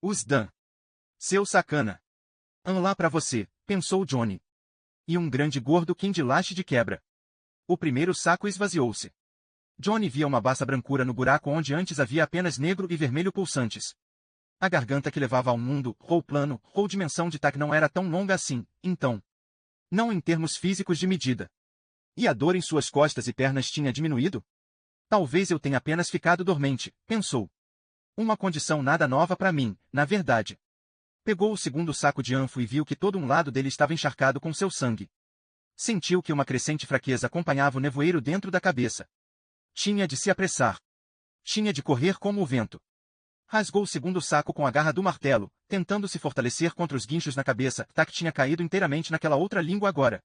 Usdan! Seu sacana! Anlá pra você, pensou Johnny. E um grande gordo quindilache de quebra. O primeiro saco esvaziou-se. Johnny via uma baça brancura no buraco onde antes havia apenas negro e vermelho pulsantes. A garganta que levava ao mundo, ou plano, ou dimensão de Tack não era tão longa assim, então. Não em termos físicos de medida. E a dor em suas costas e pernas tinha diminuído? Talvez eu tenha apenas ficado dormente, pensou. Uma condição nada nova para mim, na verdade. Pegou o segundo saco de anfo e viu que todo um lado dele estava encharcado com seu sangue. Sentiu que uma crescente fraqueza acompanhava o nevoeiro dentro da cabeça. Tinha de se apressar. Tinha de correr como o vento. Rasgou o segundo saco com a garra do martelo, tentando se fortalecer contra os guinchos na cabeça. Tack tinha caído inteiramente naquela outra língua agora.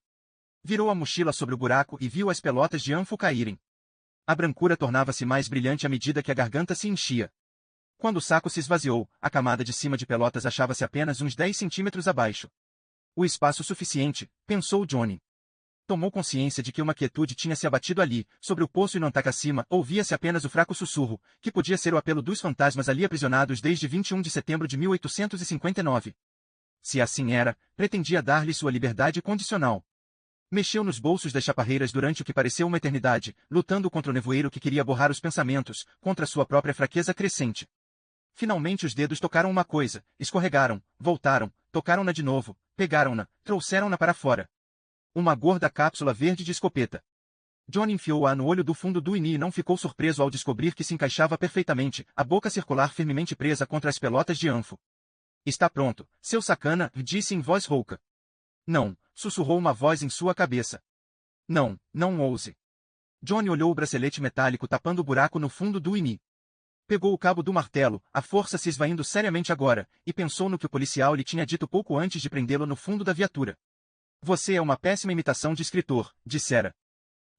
Virou a mochila sobre o buraco e viu as pelotas de anfo caírem. A brancura tornava-se mais brilhante à medida que a garganta se enchia. Quando o saco se esvaziou, a camada de cima de pelotas achava-se apenas uns 10 centímetros abaixo. O espaço suficiente, pensou Johnny. Tomou consciência de que uma quietude tinha se abatido ali, sobre o poço e no antaque acima, ouvia-se apenas o fraco sussurro, que podia ser o apelo dos fantasmas ali aprisionados desde 21 de setembro de 1859. Se assim era, pretendia dar-lhe sua liberdade condicional. Mexeu nos bolsos das chaparreiras durante o que pareceu uma eternidade, lutando contra o nevoeiro que queria borrar os pensamentos, contra sua própria fraqueza crescente. Finalmente os dedos tocaram uma coisa, escorregaram, voltaram, tocaram-na de novo, pegaram-na, trouxeram-na para fora. Uma gorda cápsula verde de escopeta. Johnny enfiou-a no olho do fundo do ini e não ficou surpreso ao descobrir que se encaixava perfeitamente, a boca circular firmemente presa contra as pelotas de anfo. Está pronto, seu sacana, disse em voz rouca. Não, sussurrou uma voz em sua cabeça. Não, não ouse. Johnny olhou o bracelete metálico tapando o buraco no fundo do ini. Pegou o cabo do martelo, a força se esvaindo seriamente agora, e pensou no que o policial lhe tinha dito pouco antes de prendê-lo no fundo da viatura. Você é uma péssima imitação de escritor, dissera.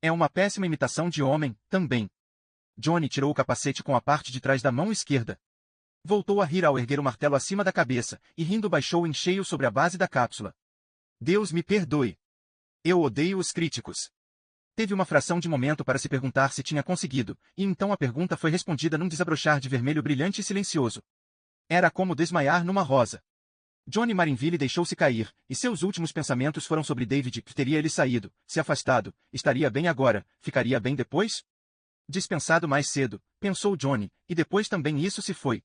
É uma péssima imitação de homem, também. Johnny tirou o capacete com a parte de trás da mão esquerda. Voltou a rir ao erguer o martelo acima da cabeça, e rindo baixou em cheio sobre a base da cápsula. Deus me perdoe. Eu odeio os críticos. Teve uma fração de momento para se perguntar se tinha conseguido, e então a pergunta foi respondida num desabrochar de vermelho brilhante e silencioso. Era como desmaiar numa rosa. Johnny Marinville deixou-se cair, e seus últimos pensamentos foram sobre David. Teria ele saído, se afastado, estaria bem agora, ficaria bem depois? Dispensado mais cedo, pensou Johnny, e depois também isso se foi.